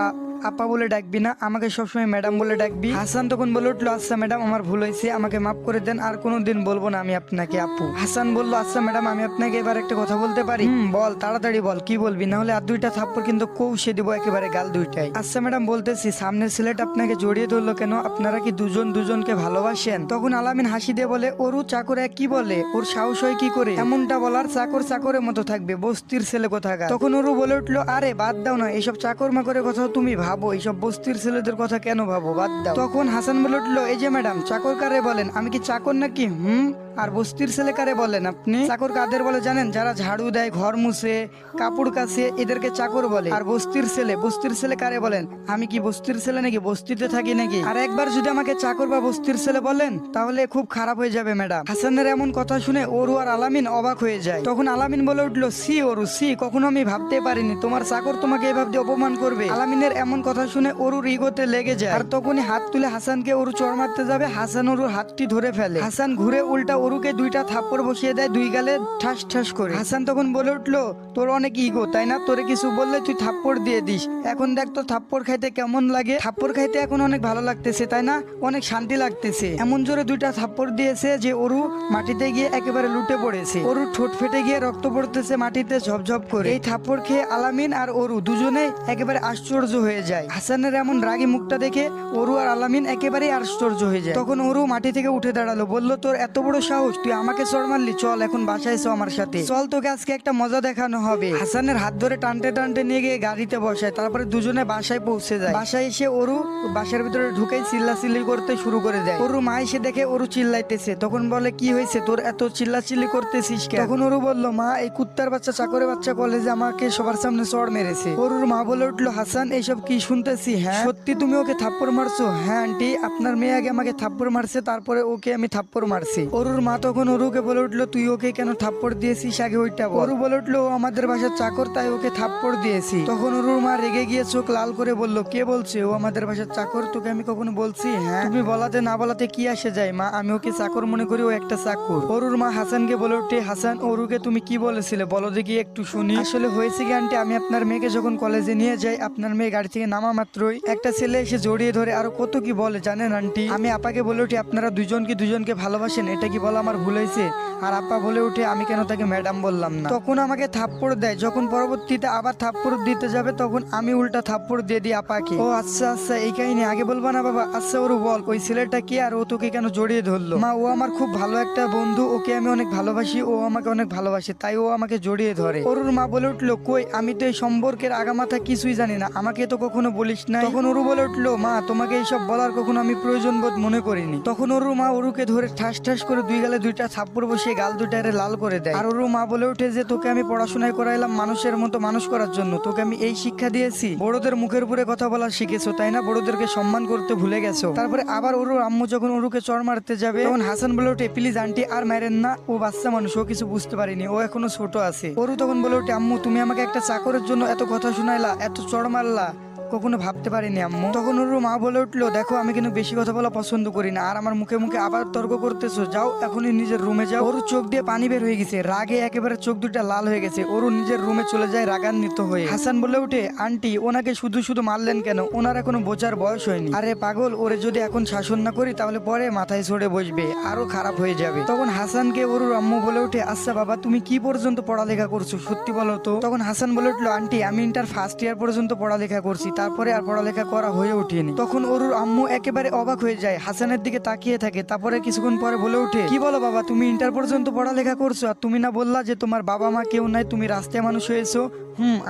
আপা বলে ডাকবি না, আমাকে সবসময় ম্যাডাম বলে ডাকবি। হাসান তখন বলে উঠলো, আচ্ছা ম্যাডাম আমার ভুল হয়েছে, আমাকে মাফ করে দেন, আর কোনোদিন বলবো না আমি আপনাকে আপু। হাসান বললো, আচ্ছা ম্যাডাম আমি আপনাকে এবার একটা কথা বলতে পারি? বল, তাড়াতাড়ি বল, কি বলবি, না হলে আর 2টা থাপ্পড় কিন্তু কৌশে দিব একেবারে গাল 2টাই। আচ্ছা ম্যাডাম বলতেছি, সামনের ছেলেটা আপনাকে জড়িয়ে ধরলো কেন, আপনারা কি দুজন দুজনকে ভালোবাসেন? তখন আলামিন হাসি দিয়ে বলে, অরু চাকর এক কি বলে, ওর সাহস হয় কি করে এমনটা বলার, চাকর চাকরের মতো থাকবে, বস্তির ছেলে কোথাকার। তখন অরু বলে উঠলো, আরে বাদ দাও না এসব চাকর মাকরের কথা, তুমি ভাবো এইসব বস্তির ছেলেদের কথা কেন ভাবো, বাদ দাও। তখন হাসান বলে উঠলো, এই যে ম্যাডাম চাকর কারে বলেন, আমি কি চাকর নাকি? আর বস্তির ছেলে কারে বলেন আপনি? চাকর কাদের বলে জানেন? যারা ঝাড়ু দেয়, ঘর মুছে, কাপড় কাছে, এদেরকে চাকর বলে। আর বস্তির ছেলে কারে বলেন? আমি কি বস্তির ছেলে নাকি, বস্তিতে থাকি নাকি? আর একবার যদি আমাকে চাকর বা বস্তির ছেলে বলেন তাহলে খুব খারাপ হয়ে যাবে ম্যাডাম। হাসানের এমন কথা শুনে অরু আর আলামিন অবাক হয়ে যায়। তখন আলামিন বলে উঠলো, সি অরু সি, কখনো আমি ভাবতে পারিনি তোমার চাকর তোমাকে এভাবে অপমান করবে। আলামিনের এমন কথা শুনে অরুর ইগোতে লেগে যায়। আর তখনই হাত তুলে হাসানকে অরু চড় মারতে যাবে, হাসান অরুর হাতটি ধরে ফেলে। হাসান ঘুরে উল্টা অরুকে দুইটা থাপ্পড় বসিয়ে দেয় দুই গালে ঠাস ঠাস করে। হাসান তখন বলে উঠলো, তোর অনেক ইগো তাই না, তোরে কিছু বললে তুই থাপ্পড় দিয়ে দিস। এখন দেখ তো থাপ্পড় খাইতে কেমন লাগে। থাপ্পড় খাইতে এখন অনেক ভালো লাগতেছে তাই না, অনেক শান্তি লাগতেছে। এমন জোরে দুইটা থাপ্পড় দিয়েছে যে অরু মাটিতে গিয়ে একেবারে লুটে পড়েছে। অরু ঠোঁট ফেটে গিয়ে রক্ত পড়তেছে মাটিতে ঝপঝপ করে। এই থাপ্পড় খেয়ে আলামিন আর অরু দুজনে একেবারে আশ্চর্য হয়ে যায়। হাসানের এমন রাগী মুখটা দেখে অরু আর আলামিন একেবারেই আশ্চর্য হয়ে যায়। তখন অরু মাটি থেকে উঠে দাঁড়ালো, বলল, তোর এত বড় সাহস, তুই আমাকে চড় মারলি, চল এখন বাসায় এসো আমার সাথে, চল তোকে আজকে একটা মজা দেখানো হবে। হাসানের হাত ধরে টানতে টানতে নিয়ে গিয়ে গাড়িতে বসায়। তারপরে দুজনে বাসায় পৌঁছে যায়। বাসায় এসে অরু বাসার ভিতরে ঢুকেই চিল্লাচিল্লি করতে শুরু করে দেয়। অরু মা এসে দেখে অরু চিল্লাইতেছে। তখন বলে, কি হয়েছে তোর, এত চিল্লাচিল্লি করতেছিস কেন? তখন অরু বলল, মা এই কুত্তার বাচ্চা চাকরের বাচ্চা কলেজে আমাকে সবার সামনে চড় মেরেছে। অরুর মা বলে উঠলো, হাসান এইসব কি শুনতেছি, হ্যাঁ সত্যি তুমি ওকে থাপ্পড় মারছো? হ্যাঁ আন্টি, আপনার মেয়ে আগে আমাকে থাপ্পড় মারছে, তারপরে ওকে আমি থাপ্পড় মারছি। অরুর মা তখন অরুকে বলে উঠলো, তুই ওকে কেন থাপ্পড় দিয়েছিস আগে ওইটা বল। অরু বলে উঠলো, ও আমাদের বাসার চাকর, তাই ওকে থাপ্পড় দিয়েছি। তখন অরুর মা রেগে গিয়ে চোখ লাল করে বলল, কে বলছে ও আমাদের বাসার চাকর? তোকে আমি কখনো বলছি? হ্যাঁ তুমি বলাতে না বলাতে কি আসে যায় মা, আমি ওকে চাকর মনে করি, ও একটা চাকর। অরুর মা হাসানকে বলে উঠে, হাসান অরুকে তুমি কি বলেছিলে বলো দেখি একটু শুনি। আসলে হয়েছে কি আন্টি, আমি আপনার মেয়েকে যখন কলেজে নিয়ে যাই, আপনার মেয়ে গাড়ি থেকে নামা মাত্রই একটা ছেলে এসে জড়িয়ে ধরে আরো কত কি বলে জানেন আন্টি। আমি আপাকে বলে উঠি, আপনারা দুজনকে ভালোবাসেন, এটা কি বলা আমার ভুল হয়েছে? আর আপা বলে উঠে, আমি কেন তাকে ম্যাডাম বললাম না। তখন আমাকে থাপ্পড় দেয়। যখন পরবর্তীতে আবার থাপ্পড় দিতে যাবে তখন আমি উল্টা থাপ্পড় দিয়ে দিই আপাকে। ও আচ্ছা আচ্ছা, এই কাহিনী আগে বলবা না বাবা? আচ্ছা ওরু বল, ওই ছেলেটা কে আর ও তোকে কেন জড়িয়ে ধরলো? মা ও আমার খুব ভালো একটা বন্ধু, ওকে আমি অনেক ভালোবাসি, ও আমাকে অনেক ভালোবাসে, তাই ও আমাকে জড়িয়ে ধরে। অরুর মা বলে উঠলো, কই আমি তো এই সম্পর্কের আগামাথা কিছুই জানি না, আমাকে তো কখনো বলিস না। তখন অরু বলে উঠলো, মা তোমাকে এইসব বলার কখনো আমি প্রয়োজন বোধ মনে করিনি। তখন অরুর মা অরুকে ধরে ঠাস ঠাস করে দুই গালে দুইটা থাপ্পড় বসিয়ে গাল দুটারে লাল করে দেয়। আর অরু মা বলে উঠে যে, তোকে আমি পড়াশোনায় করাইলাম মানুষের মতো মানুষ করার জন্য, তোকে আমি এই শিক্ষা দিয়েছি, বড়দের মুখের উপরে কথা বলা শিখেছো তাই না, বড়দেরকে সম্মান করতে ভুলে গেছো। তারপরে আবার অরুর আম্মু যখন অরুকে চড় মারতে যাবে তখন হাসান বলে ওঠে, প্লিজ আন্টি আর মারেন না, ও বাচ্চা মানুষ, ও কিছু বুঝতে পারিনি, ও এখনো ছোট আছে। অরু তখন বলে ওঠে, আম্মু তুমি আমাকে একটা চাকরের জন্য এত কথা শুনাইলা, এত চড় মারলা, কখনো ভাবতে পারিনি আম্মু। তখন ওর মা বলে উঠলো, দেখো আমি কিন্তু বেশি কথা বলা পছন্দ করি না, আর আমার মুখে মুখে আবার তর্ক করতেছো, যাও এখনই নিজের রুমে যাও। ওর চোখ দিয়ে পানি বের হয়ে গেছে, রাগে একেবারে চোখ দুটা লাল হয়ে গেছে। ওর নিজের রুমে চলে যায় রাগান্বিত হয়ে। হাসান বলে উঠে, আন্টি ওনাকে শুধু শুধু মারলেন কেন, ওনার এখনো বোঝার বয়স হয়নি। আরে পাগল, ওরে যদি এখন শাসন না করি তাহলে পরে মাথায় চড়ে বসবে, আরো খারাপ হয়ে যাবে। তখন হাসানকে ওর আম্মু বলে উঠে, আচ্ছা বাবা তুমি কি পর্যন্ত পড়ালেখা করছো সত্যি বলো তো। তখন হাসান বলে উঠলো, আন্টি আমি ইন্টার ফার্স্ট ইয়ার পর্যন্ত পড়ালেখা করছি, তারপরে আর পড়ালেখা করা হয়ে ওঠেনি। তখন ওরুর আম্মু একেবারে অবাক হয়ে যায়, হাসানের দিকে তাকিয়ে থাকে। তারপরে কিছুক্ষণ পরে বলে ওঠে, কি বলো বাবা, তুমি ইন্টার পর্যন্ত পড়ালেখা করছো, আর তুমি না বললা যে তোমার বাবা মা কেউ নাই, তুমি রাস্তায় মানুষ হয়েছো?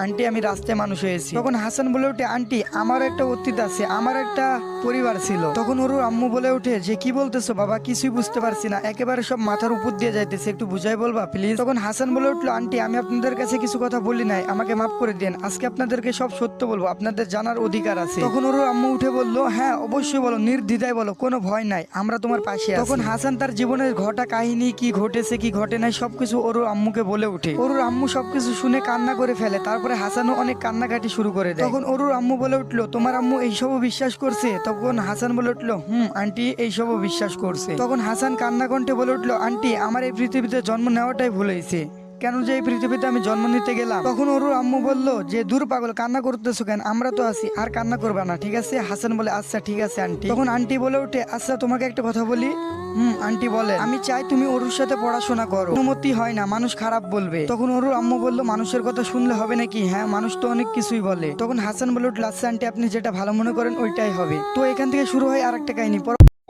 আন্টি আমি রাস্তায় মানুষ হয়েছি। তখন হাসান বলে ওঠে, আন্টি আমার একটা অতীত আছে, আমার একটা পরিবার ছিল। তখন ওরুর আম্মু বলে ওঠে, যে কি বলতেছো বাবা, কিছুই বুঝতে পারছি না, একেবারে সব মাথার উপর দিয়ে যাইতেছে, একটু বুঝাই বলবা প্লিজ। তখন হাসান বলে উঠলো, আন্টি আমি আপনাদের কাছে কিছু কথা বলি নাই, আমাকে মাফ করে দেন, আজকে আপনাদেরকে সব সত্য বলবো, আপনাদের জানার অধিকার আছে। তখন ওর আম্মু উঠে বললো, হ্যাঁ অবশ্যই বলো, নির্দ্বিধায় বলো, কোনো ভয় নাই, আমরা তোমার পাশে আছি। তখন হাসান তার জীবনের ঘটা কাহিনী, কি ঘটেছে কি ঘটে নাই সবকিছু ওর আম্মুকে বলে ওঠে। ওর আম্মু সবকিছু শুনে কান্না করে ফেলে। তারপরে হাসানও অনেক কান্নাকাটি শুরু করে দেয়। তখন ওর আম্মু বলে উঠলো, তোমার আম্মু এইসবও বিশ্বাস করছে? তখন হাসান বলে উঠলো, আন্টি এইসবও বিশ্বাস করছে। তখন হাসান কান্না কণ্ঠে বলে উঠলো, আন্টি আমার এই পৃথিবীতে জন্ম নেওয়াটাই ভুল হয়েছে, কেন যে এই পৃথিবীতে আমি জন্ম নিতে গেলাম। তখন ওর আম্মু বলল, যে দূর পাগল, কান্না করতেছো কেন, আমরা তো আছি, আর কান্না করবা না ঠিক আছে। হাসান বলে, আচ্ছা ঠিক আছে আন্টি। তখন আন্টি বলে উঠে, আচ্ছা তোমাকে একটা কথা বলি। আন্টি বলে, আমি চাই তুমি ওরুর সাথে পড়াশোনা করো, অনুমতি হয় না, মানুষ খারাপ বলবে। তখন ওর আম্মু বলল, মানুষের কথা শুনলে হবে নাকি, হ্যাঁ মানুষ তো অনেক কিছুই বলে। তখন হাসান বলে উঠল, আচ্ছা আন্টি আপনি যেটা ভালো মনে করেন ওইটাই হবে। তো এখান থেকে শুরু হয় আরেকটা কাহিনী।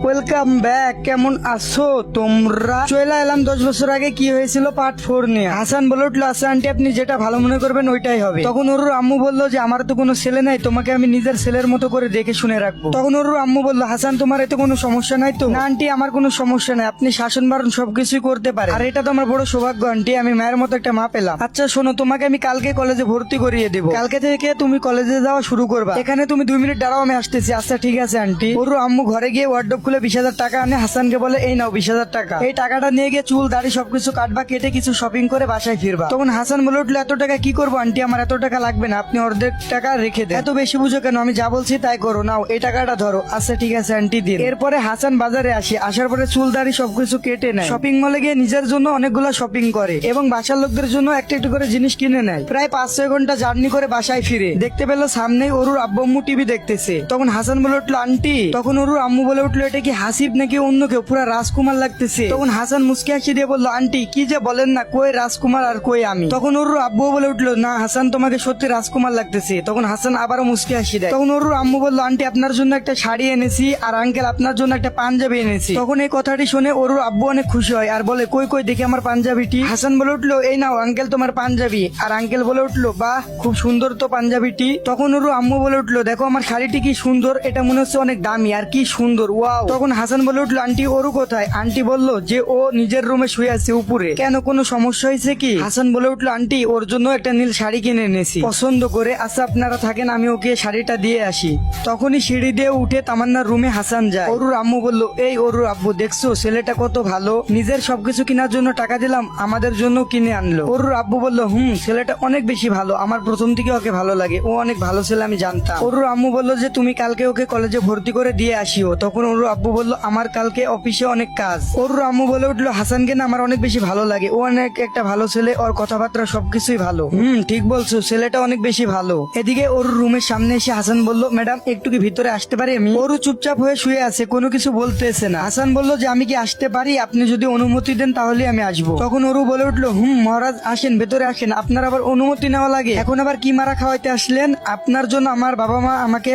ওয়েলকাম ব্যাক, কেমন আছো তোমরা? চলে এলাম 10 বছর আগে কি হয়েছিল পার্ট 4 নিয়ে। হাসান বলে উঠলো, আচ্ছা আন্টি আপনি যেটা ভালো মনে করবেন ওইটাই হবে। তখন ওর আম্মু বললো, যে আমার তো কোনো ছেলে নাই, তোমাকে আমি নিজের ছেলের মতো করে দেখে শুনে রাখবো। তখন ওর আম্মু বললো, হাসান তোমার এতে কোনো সমস্যা নাই তো? না আন্টি আমার কোনো সমস্যা নাই, আপনি শাসন বারণ সবকিছুই করতে পারেন, আর এটা তো আমার বড় সৌভাগ্য আন্টি, আমি মায়ের মতো একটা মা পেলাম। আচ্ছা শোনো, তোমাকে আমি কালকে কলেজে ভর্তি করিয়ে দেবো, কালকে থেকে তুমি কলেজে যাওয়া শুরু করবা, এখানে তুমি 2 মিনিট দাঁড়াও, আমি আসতেছি। আচ্ছা ঠিক আছে আন্টি। ওর আম্মু ঘরে গিয়ে ওয়ার্ডরোব খুলে 20,000 টাকা আনে, হাসানকে বলে এই নাও 20,000 টাকা, এই টাকাটা নিয়ে গিয়ে চুল দাড়ি সবকিছু কাটবা, কেটে কিছু শপিং করে বাসায় ফিরবা। তখন হাসান বলে উঠলো এত টাকা কি করবো আন্টি, আমার এত টাকা লাগবে না, আপনি অর্ধেক টাকা রেখে দেন, এত বেশি বুঝো কেন, আমি যা বলছি তাই করো, নাও এই টাকাটা ধরো। আচ্ছা ঠিক আছে আন্টি দিন। এরপরে হাসান বাজারে আসে, আসার পরে চুল দাড়ি সবকিছু কেটে নেয়, শপিং মলে গিয়ে নিজের জন্য অনেকগুলো শপিং করে এবং বাসার লোকদের জন্য একটা একটা করে জিনিস কিনে নেয়। প্রায় 5-6 ঘন্টা জার্নি করে বাসায় ফিরে দেখতে পেল সামনেই ওরুর আব্বু আম্মু টিভি দেখতেছে। তখন হাসান বলে উঠলো আন্টি, তখন ওরুর আম্মু বলে উঠলো এটা কি হাসিব নাকি অন্য কেউ, পুরা রাজকুমার লাগতেছে। তখন হাসান মুস্কি হাসি দিয়ে বললো আন্টি কি যে বলেন না, কই রাজকুমার আর কই আমি। তখন ওরুর আব্বু বলে উঠলো না হাসান তোমাকে সত্যি রাজকুমার লাগতেছে। তখন হাসান আবারও মুস্কি হাসি দেয়। তখন ওরুর আম্মু বললো আন্টি আপনার জন্য একটা শাড়ি এনেছি আর আঙ্কেল আপনার জন্য একটা পাঞ্জাবি এনেছি। তখন এই কথাটি শুনে ওরুর আব্বু অনেক খুশি হয় আর বলে কই কই দেখি আমার পাঞ্জাবিটি। হাসান বলে উঠলো এই নাও আঙ্কেল তোমার পাঞ্জাবি। আর আঙ্কেল বলে উঠলো বাহ খুব সুন্দর তো পাঞ্জাবিটি। তখন ওরুর আম্মু বলে উঠলো দেখো আমার শাড়িটি কি সুন্দর, এটা মনে হচ্ছে অনেক দামি আর কি সুন্দর, ওয়াও। তখন হাসান বলে উঠলো আন্টি ওরু কোথায়? আন্টি বললো যে ও নিজের রুমে শুয়ে আছে উপরে। কেন কোনো সমস্যা হয়েছে কি? হাসান বলে উঠলো আন্টি ওর জন্য একটা নীল শাড়ি কিনে এনেছি পছন্দ করে, আচ্ছা আপনারা থাকেন আমি ওকে শাড়িটা দিয়ে আসি। তখনই সিঁড়ি দিয়ে উঠে তামান্নার রুমে হাসান যায়। ওরুর আম্মু বললো এই ওরুর আব্বু দেখছো ছেলেটা কত ভালো, নিজের সবকিছু কেনার জন্য টাকা দিলাম আমাদের জন্য কিনে আনলো। ওরুর আব্বু বললো ছেলেটা অনেক বেশি ভালো, আমার প্রথম থেকে ওকে ভালো লাগে, ও অনেক ভালো ছেলে আমি জানতাম। ওরুর আম্মু বললো যে তুমি কালকে ওকে কলেজে ভর্তি করে দিয়ে আসিও। তখন ওরুর আব্বু বললো আমার কালকে অফিসে অনেক কাজ। ওরুর আম্মু বলে উঠলো হাসানকে না আমার অনেক বেশি ভালো লাগে, ও অনেক একটা ভালো ছেলে, ওর কথাবার্তা সবকিছুই ভালো। ঠিক বলছো ছেলেটা অনেক বেশি ভালো। এদিকে ওর রুমের সামনে এসে হাসান বললো ম্যাডাম একটু কি ভিতরে আসতে পারি আমি? ওরু চুপচাপ হয়ে শুয়ে আছে, কোনো কিছু বলতেছে না। হাসান বললো যে আমি কি আসতে পারি, আপনি যদি অনুমতি দেন তাহলে আমি আসবো। তখন ওরু বলে উঠলো মহারাজ আসেন ভেতরে আসেন, আপনার আবার অনুমতি নেওয়া লাগে? এখন আবার কি মারা খাওয়াইতে আসলেন? আপনার জন্য আমার বাবা মা আমাকে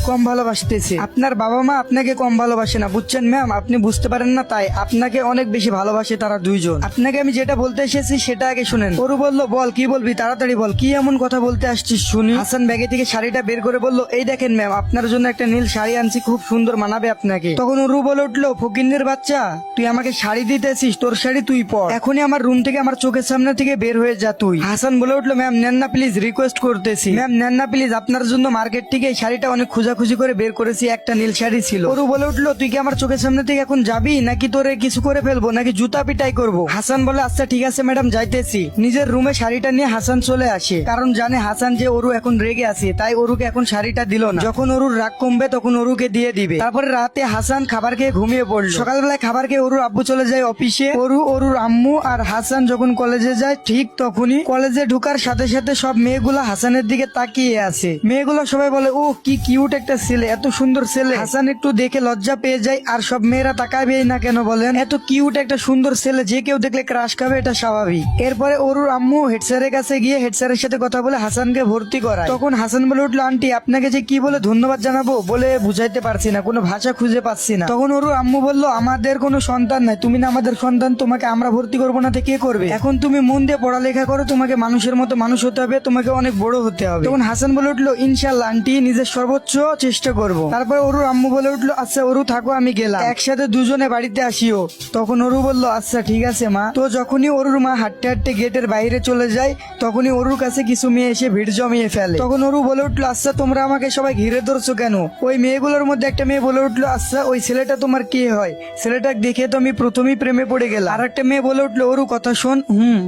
কম ভালোবাসতেছে, আপনার বাবা মা আপনাকে কম ভালোবাসে না, বুঝছেন ম্যাম? আপনি বুঝতে পারেন না তাই আপনাকে অনেক বেশি ভালোবাসে তারা দুইজন। আপনাকে আমি যেটা বলতে এসেছি সেটা আগে শুনেন। ওরু বললো বল কি বলবি, তাড়াতাড়ি বল, কি এমন কথা বলতে আসছিস শুনি। হাসান ব্যাগে থেকে শাড়িটা বের করে বললো এই দেখেন ম্যাম আপনার জন্য একটা নীল শাড়ি আনছি, খুব সুন্দর মানাবে আপনাকে। তখন ওরু বলে উঠলো ফকিন্নির বাচ্চা তুই আমাকে শাড়ি দিতেছিস, তোর শাড়ি তুই পর, এখনই আমার রুম থেকে আমার চোখের সামনে থেকে বের হয়ে যা তুই। হাসান বলে উঠলো ম্যাম নেন না প্লিজ, রিকোয়েস্ট করতেছি ম্যাম নেন না প্লিজ, আপনার জন্য মার্কেট থেকে এই শাড়িটা অনেক খোঁজাখুঁজি করে বের করেছি, একটা নীল শাড়ি ছিল। ওরু বলে উঠলো তুই কি আমার চোখের সামনে থেকে এখন যাবি নাকি তোরে কিছু করে ফেলবো নাকি জুতা পিটাই করবো? হাসান বলে আচ্ছা ঠিক আছে ম্যাডাম যাইতেছি। নিজের রুমে শাড়িটা নিয়ে হাসান চলে আসে, কারণ জানে হাসান যে ওরু এখন রেগে আছে, তাই ওরুকে এখন শাড়িটা দিল না, যখন ওরুর রাগ কমবে তখন ওরুকে দিয়ে দিবে। তারপরে রাতে হাসান খাবার খেয়ে ঘুমিয়ে পড়লো। সকালবেলায় খাবার খেয়ে ওরুর আব্বু চলে যায় অফিসে। ওরুর আম্মু আর হাসান যখন কলেজে যায় ঠিক তখনই কলেজে ঢুকার সাথে সাথে সব মেয়েগুলা হাসানের দিকে তাকিয়ে আছে। মেয়েগুলা সবাই বলে ও কি কিউট একটা ছেলে, এত সুন্দর ছেলে। হাসান একটু দেখে লজ্জা পেয়ে যায়, আর সব মেয়েরা তাকাবেই না কেন বলেন, এত কিউট একটা সুন্দর ছেলে যে কেউ দেখলে ক্রাশ খাবে, এটা স্বাভাবিক। এরপরে ওরুর আম্মু হেড স্যারের কাছে গিয়ে হেড স্যারের সাথে কথা বলে হাসানকে ভর্তি করায়। তখন হাসান বলে উঠলো আন্টি আপনাকে যে কি বলে ধন্যবাদ জানাবো বলে বুঝাইতে পারছি না, কোনো ভাষা খুঁজে পাচ্ছি না। তখন ওরুর আম্মু বললো আমাদের কোনো সন্তান নাই, তুমি না আমাদের সন্তান, তোমাকে আমরা ভর্তি করবো না তো কে করবে? এখন তুমি মন দিয়ে পড়ালেখা করো, তোমাকে মানুষের মতো মানুষ হতে হবে, তোমাকে অনেক বড় হতে হবে। তখন হাসান বলে উঠলো ইনশাল্লাহ আন্টি নিজের সর্বোচ্চ চেষ্টা করবো। তারপর ওরুর আম্মু বলে উঠলো আচ্ছা ওরু থাকো আমি গেলাম, একসাথে দুজনে বাড়িতে আসিও। তখন ওরু বললো আচ্ছা ঠিক আছে মা। তো যখনই ওরুর মা হাঁটতে হাঁটতে গেটের বাইরে চলে যায় তখনই ওরুর কাছে কিছু মেয়ে এসে ভিড় জমিয়ে ফেলে। তখন ওরু বলে উঠলো আচ্ছা তোমরা আমাকে সবাই ঘিরে ধরছো কেন? ওই মেয়েগুলোর মধ্যে একটা মেয়ে বলে উঠলো আচ্ছা ওই ছেলেটা তোমার কে হয়? ছেলেটা দেখে তো আমি প্রথমেই প্রেমে পড়ে গেলাম। আর একটা মেয়ে বলে উঠলো ওরু কথা শোন।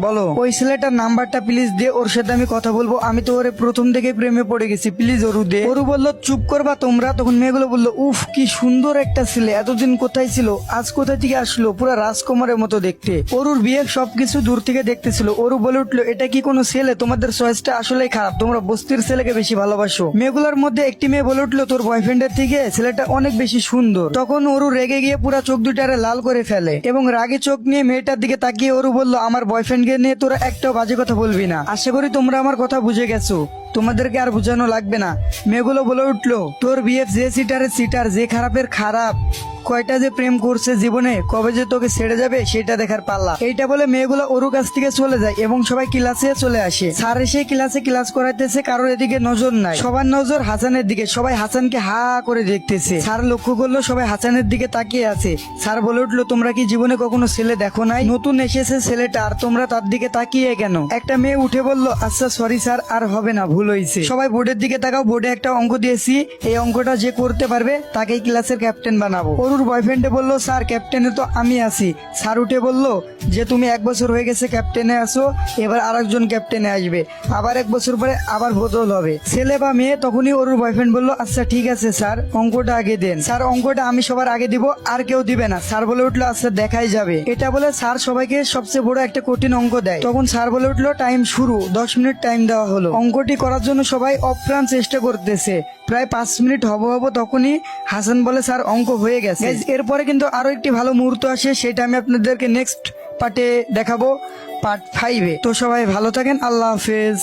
বলো। ওই ছেলেটার নাম্বারটা প্লিজ দে, ওর সাথে আমি কথা বলবো, আমি তো ওরে প্রথম থেকে প্রেমে পড়ে গেছি, প্লিজ ওরু দে। ওরু বললো চুপ করবা তোমরা। তখন মেয়েগুলো বললো উফ কি সুন্দর একটা ছেলে, এতদিন কোথায় ছিল, আজ কোথা থেকে আসলো, পুরা রাজকুমারের মতো দেখতে। ওরুর বিয়ে সবকিছু দূর থেকে দেখতেছিল। ওরু বলে উঠলো এটা কি কোনো ছেলে, তোমাদের চয়েসটা আসলেই খারাপ, তোমরা বস্তির ছেলেকে বেশি ভালোবাসো। মেয়েগুলোর মধ্যে একটি মেয়ে বলে উঠলো তোর বয়ফ্রেন্ডের থেকে ছেলেটা অনেক বেশি সুন্দর। তখন ওরু রেগে গিয়ে পুরা চোখ দুটারে লাল করে ফেলে এবং রাগে চোখ নিয়ে মেয়েটার দিকে তাকিয়ে ওরু বললো আমার বয়ফ্রেন্ডকে নিয়ে তোরা একটাও বাজে কথা বলবি না। আশা করি তোমরা আমার কথা বুঝে গেছো, তোমাদেরকে আর বুঝানো লাগবে না। মেয়েগুলো বলে উঠলো তোর বিয়ে যে সিটারের সিটার, যে খারাপের খারাপ, কয়টা যে প্রেম করছে জীবনে, কবে যে তোকে ছেড়ে যাবে সেটা দেখার পাল্লা। এইটা বলে মেয়েগুলো ওর কাছ থেকে চলে যায় এবং সবাই ক্লাসে চলে আসে। স্যার এসে ক্লাসে ক্লাস করাইতেছে, কারোর এদিকে নজর নাই, সবার নজর হাসানের দিকে। সবাই হাসানকে হা করে দেখতেছে। স্যার লক্ষ্য করলো সবাই হাসানের দিকে তাকিয়ে আছে। স্যার বলে উঠলো তোমরা কি জীবনে কখনো ছেলে দেখো নাই? নতুন এসেছে ছেলেটা আর তোমরা তার দিকে তাকিয়ে কেন? একটা মেয়ে উঠে বলল আচ্ছা সরি স্যার, আর হবে না, ভুল হয়েছে। সবাই বোর্ডের দিকে তাকাও, বোর্ডে একটা অঙ্ক দিয়েছি, এই অঙ্কটা যে করতে পারবে তাকেই ক্লাসের ক্যাপ্টেন বানাবো। ওর ওর বয়ফ্রেন্ডে বললো স্যার ক্যাপ্টেনে তো আমি আছি। স্যার উঠে বলল যে তুমি 1 বছর হয়ে গেছে ক্যাপ্টেনে আসো, এবার আরেকজন ক্যাপ্টেনে আসবে, আবার 1 বছর পরে আবার বদল হবে। ছেলে বা মেয়ে? তখনই ওর বয়ফ্রেন্ড বলল আচ্ছা ঠিক আছে স্যার, অঙ্কটা আগে দেন। স্যার অঙ্কটা আমি সবার আগে দিব, আর কেউ দিবে না। স্যার বলে উঠলো আচ্ছা দেখাই যাবে। এটা বলে স্যার সবাইকে সবচেয়ে বড় একটা কঠিন অঙ্ক দেয়। তখন স্যার বলে উঠলো টাইম শুরু। 10 মিনিট টাইম দেওয়া হলো। অঙ্কটি করার জন্য সবাই অপ্রাণ চেষ্টা করতেছে। প্রায় 5 মিনিট হবো তখনই হাসান বলে স্যার অঙ্ক হয়ে গেছে। Guys, এরপরে কিন্তু আরো একটি ভালো মুহূর্ত আসে, সেটা আমি আপনাদেরকে নেক্সট পার্টে দেখাবো, পার্ট 5-এ। তো সবাই ভালো থাকেন, আল্লাহ হাফেজ।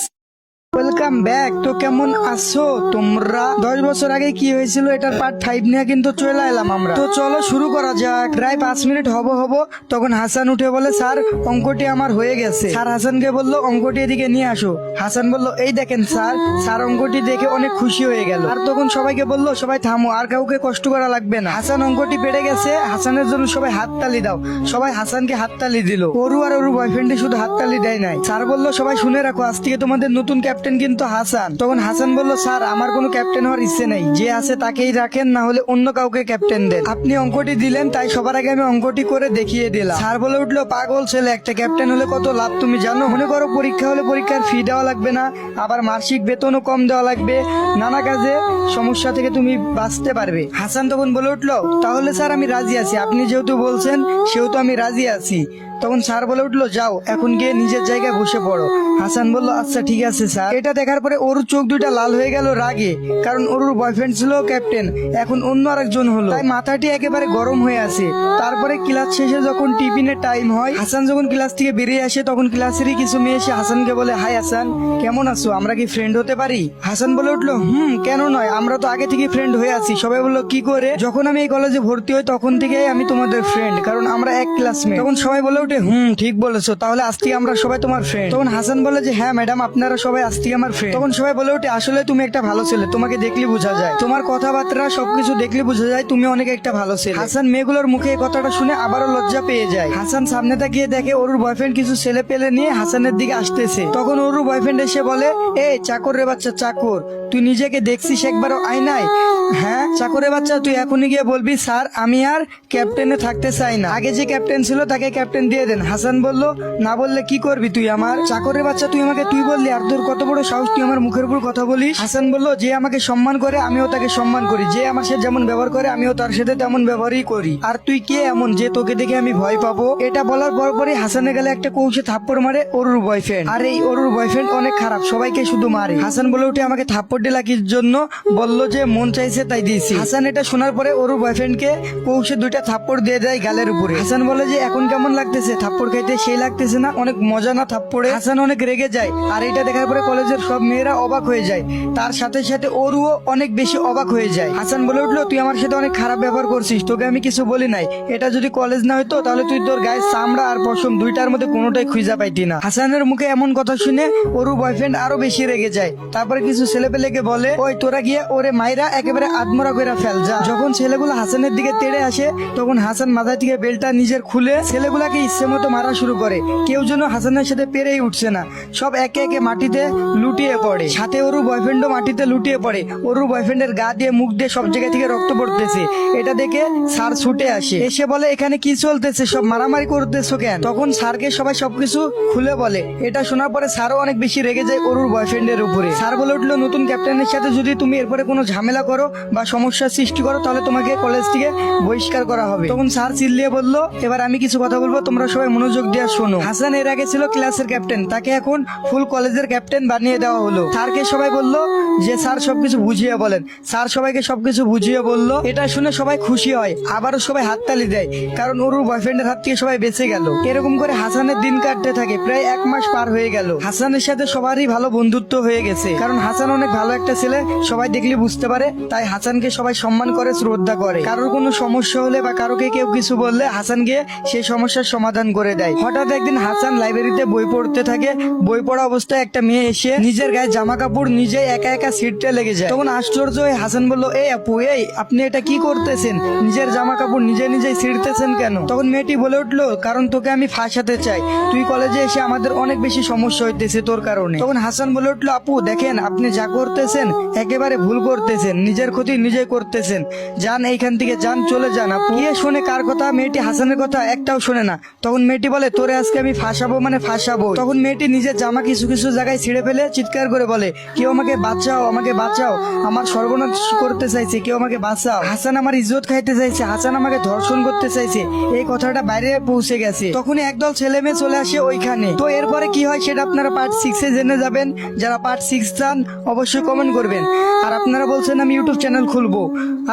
Welcome back. তো কেমন আছো তোমরা? 10 বছর আগে কি হয়েছিল এটার পার্ট 5 নিয়ে কিন্তু চলে এলাম আমরা। তো চলো শুরু করা যাক। প্রায় 5 মিনিট হবো তখন হাসান উঠে বলে স্যার অঙ্কটি আমার হয়ে গেছে। স্যার হাসানকে বললো অঙ্কটি এদিকে নিয়ে আসো। হাসান বলল এই দেখেন স্যার। স্যার অঙ্কটি দেখে অনেক খুশি হয়ে গেল। আর তখন সবাইকে বললো সবাই থামো, আর কাউকে কষ্ট করা লাগবে না। হাসান অঙ্কটি পেরে গেছে। হাসানের জন্য সবাই হাততালি দাও। সবাই হাসানকে হাততালি দিল। ওরু আর ওর বয়ফ্রেন্ডে শুধু হাততালি দেয় নাই। স্যার বললো সবাই শুনে রাখো, আজ থেকে তোমাদের নতুন ক্যাপ্টেন কিন্তু হাসান। তখন হাসান বলল স্যার আমার কোনো ক্যাপ্টেন হওয়ার ইচ্ছে নেই, যে আছে তাকেই রাখেন, না হলে অন্য কাউকে ক্যাপ্টেন দেন। আপনি অঙ্কটি দিলেন তাই সবার আগে আমি অঙ্কটি করে দেখিয়ে দিলাম। স্যার বলে উঠলো পাগল ছেলে, একটা ক্যাপ্টেন হলে কত লাভ তুমি জানো? মনে করো পরীক্ষা হলে পরীক্ষার ফি দেওয়া লাগবে না, আবার মাসিক বেতনও কম দেওয়া লাগবে, নানা কাজে সমস্যা থেকে তুমি বাঁচতে পারবে। হাসান তখন বলে উঠলো তাহলে স্যার আমি রাজি আছি, আপনি যেহেতু বলছেন সেহেতু আমি রাজি আছি। তখন স্যার বলে উঠলো যাও এখন গিয়ে নিজের জায়গায় বসে পড়ো। হাসান বলল আচ্ছা ঠিক আছে স্যার। এটা দেখার পরে ওর চোখ দুইটা লাল হয়ে গেল রাগে, কারণ ওর বয়ফ্রেন্ড ছিল ক্যাপ্টেন, এখন অন্য আরেকজন হলো, তাই মাথাটি একেবারে গরম হয়ে আছে। তারপরে ক্লাস শেষে যখন টিফিনের টাইম হয়, হাসান যখন ক্লাস থেকে বেরিয়ে আসে তখন ক্লাসেরই কিছু মেয়ে এসে হাসানকে বলে হাই হাসান কেমন আছো, আমরা কি ফ্রেন্ড হতে পারি? হাসান বলে উঠলো কেন নয়, আমরা তো আগে থেকে ফ্রেন্ড হয়ে আছি। সবাই বললো কি করে? যখন আমি এই কলেজে ভর্তি হই তখন থেকেই আমি তোমাদের ফ্রেন্ড, কারণ আমরা এক ক্লাসমেট। তখন সবাই বলে উঠে ঠিক বলেছো, তাহলে আজ থেকে আমরা সবাই তোমার ফ্রেন্ড। তখন হাসান বলে যে হ্যাঁ ম্যাডাম আপনারা সবাই আজ থেকে আমার ফ্রেন্ড। তখন সবাই বলে উঠে আসলে তুমি একটা ভালো ছেলে, তোমাকে দেখলে বোঝা যায়, তোমার কথাবার্তা সবকিছু দেখলে বোঝা যায় তুমি অনেক একটা ভালো ছেলে। হাসান মেয়েগুলোর মুখে এই কথাটা শুনে আবারও লজ্জা পেয়ে যায়। হাসান সামনে তাকিয়ে দেখে ওর বয়ফ্রেন্ড কিছু ছেলে পেলে নিয়ে হাসানের দিকে আসতেছে। তখন ওর বয়ফ্রেন্ড এসে বলে এই চাকর রে বাচ্চা চাকর, তুই নিজেকে দেখছিস একবারও আয়নায়? হ্যাঁ চাকরে বাচ্চা, তুই এখনই গিয়ে বলবি স্যার আমি আর ক্যাপ্টেনে থাকতে চাই না, আগে যে ক্যাপ্টেন ছিল তাকে ক্যাপ্টেন দিয়ে দেন। হাসান বলল না বললে কি করবি তুই আমার? চাকরের বাচ্চা তুই আমাকে তুই বললি, আর তোর কত বড় সাহস তুই আমার মুখের উপর কথা বলিস? হাসান বলল যে আমাকে সম্মান করে আমিও তাকে সম্মান করি, যে আমার সাথে যেমন ব্যবহার করে আমিও তার সাথে তেমন ব্যবহারই করি, আর তুই কে এমন যে তোকে দেখে আমি ভয় পাবো? এটা বলার পরপরই হাসানের গেলে একটা কৌশে থাপ্পড় মারে ওরুর বয়ফ্রেন্ড। আর এই ওরুর বয়ফ্রেন্ড অনেক খারাপ, সবাইকে শুধু মারে। হাসান বলে উঠে আমাকে থাপ্পড় দিলা কির জন্য? বললো যে মন চাইছে তাই দিয়েছি। হাসান এটা শোনার পরে ওরুর বয়ফ্রেন্ডকে কৌশে 2টা থাপ্পড় দিয়ে দেয় গালের উপরে। হাসান বলে যে এখন কেমন লাগতেছে থাপ্পড় খাইতে? সেই লাগতেছে না, অনেক মজা না থাপ্পড়ে? হাসান অনেক রেগে যায়, আর এটা দেখার পরে কলেজের সব মেয়েরা অবাক হয়ে যায়, তার সাথে সাথে ওরও অনেক বেশি অবাক হয়ে যায়। হাসান বলে উঠলো তুই আমার সাথে অনেক খারাপ ব্যবহার করছিস, তোকে আমি কিছু বলি নাই, এটা যদি কলেজ না হইতো তাহলে তুই তোর গায়ে চামড়া আর পশম 2টার মধ্যে কোনোটাই খুঁজে পাইতি না। হাসানের মুখে এমন কথা শুনে ওরু বয়ফ্রেন্ড আরো বেশি রেগে যায়। তারপরে কিছু ছেলেপেলেকে বলে ওই তোরা গিয়ে ওরে মাইরা একেবারে আদমরা করে ফেল যা। যখন ছেলেগুলো হাসানের দিকে তেড়ে আসে তখন হাসান মাথা থেকে বেল্টটা নিজের খুলে ছেলেগুলাকে ইচ্ছে মতো মারা শুরু করে। কেউ যেন হাসানের সাথে পেরেই উঠছে না, সব একে একে মাটিতে লুটিয়ে পড়ে, সাথে ওরু বয়ফ্রেন্ডও মাটিতে লুটিয়ে পড়ে। ওরু বয়ফ্রেন্ডের গা দিয়ে মুখ দিয়ে সব জায়গা থেকে রক্ত পড়তেছে। এটা দেখে স্যার ছুটে আসে, এসে বলে এখানে কি চলতেছে, সব মারামারি করতেছো কেন? তখন স্যারকে সবাই সবকিছু খুলে বলে। এটা শোনার পরে স্যারও অনেক বেশি রেগে যায় ওরুর বয়ফ্রেন্ডের উপরে। স্যার বলে উঠলো নতুন ক্যাপ্টেনের সাথে যদি তুমি এরপরে কোনো ঝামেলা করো বা সমস্যার সৃষ্টি করো তাহলে তোমাকে কলেজ থেকে বহিষ্কার করা হবে। তখন স্যার চিল্লিয়ে বলল এবার আমি কিছু কথা বলবো, তোমরা সবাই মনোযোগ দিয়ে শোনো। হাসান এর আগে ছিল ক্লাসের ক্যাপ্টেন, তাকে এখন ফুল কলেজের ক্যাপ্টেন বানিয়ে দেওয়া হলো। স্যারকে সবাই বলল যে স্যার সবকিছু বুঝিয়ে বলেন। স্যার সবাইকে সবকিছু বুঝিয়ে বলল। এটা শুনে সবাই খুশি হয়, আবারও সবাই হাততালি দেয়, কারণ ওর বয়ফ্রেন্ডের হাত থেকে সবাই বেঁচে গেল। এরকম করে হাসানের দিন কাটতে থাকে, প্রায় 1 মাস পার হয়ে গেল। হাসানের সাথে সবারই ভালো বন্ধুত্ব হয়ে গেছে, কারণ হাসান অনেক ভালো একটা ছেলে, সবাই দেখলে বুঝতে পারে, তাই হাসানকে সবাই সম্মান করে শ্রদ্ধা করে। কারোর কোনো সমস্যা হলে বা কারোকে কেউ কিছু বললে হাসান গিয়ে সেই সমস্যার সমাধান করে দেয়। হঠাৎ একদিন হাসান লাইব্রেরিতে বই পড়তে থাকে। বই পড়া অবস্থায় একটা মেয়ে এসে নিজের গায়ে জামা কাপড় নিজে একা একা ছিঁড়তে লেগে যায়। তখন আশ্চর্য হয়ে হাসান বলল এই আপু, এই আপনি এটা কি করতেছেন? নিজের জামা কাপড় নিজে নিজেই ছিঁড়তেছেন কেন? তখন মেয়েটি বলে উঠলো কারণ তোকে আমি ফাঁসাতে চাই, তুই কলেজে এসে আমাদের অনেক বেশি সমস্যা হইতেছে তোর কারণে। তখন হাসান বলে উঠলো আপু দেখেন আপনি যা করতেছেন একেবারে ভুল করতেছেন, নিজের নিজের ক্ষতি নিজেই করতেছেন। যান এইখান থেকে, যান, চলে যান। আপু গিয়ে শুনে কার কথা? মেয়েটি হাসানের কথা একটাও শোনে না। তখন মেয়েটি বলে, তোরে আজকে আমি ফাঁসাবো মানে ফাঁসাবো। তখন মেয়েটি নিজের জামা কিছু কিছু জায়গায় ছিঁড়ে ফেলে চিৎকার করে বলে, কেউ আমাকে বাঁচাও, আমাকে বাঁচাও, আমার সর্বনাশ করতে চাইছে, কেউ আমাকে বাঁচাও। হাসান আমার ইজ্জত খাইতে চাইছে, হাসান আমাকে ধর্ষণ করতে চাইছে। এই কথাটা বাইরে পৌঁছে গেছে। তখনই একদল ছেলে মেয়ে চলে আসে ওইখানে। তো এরপরে কি হয় সেটা আপনারা পার্ট 6 জেনে যাবেন। যারা পার্ট 6 চান অবশ্যই কমেন্ট করবেন। আর আপনারা বলছেন আমি ইউটিউব চ্যানেল খুলবো।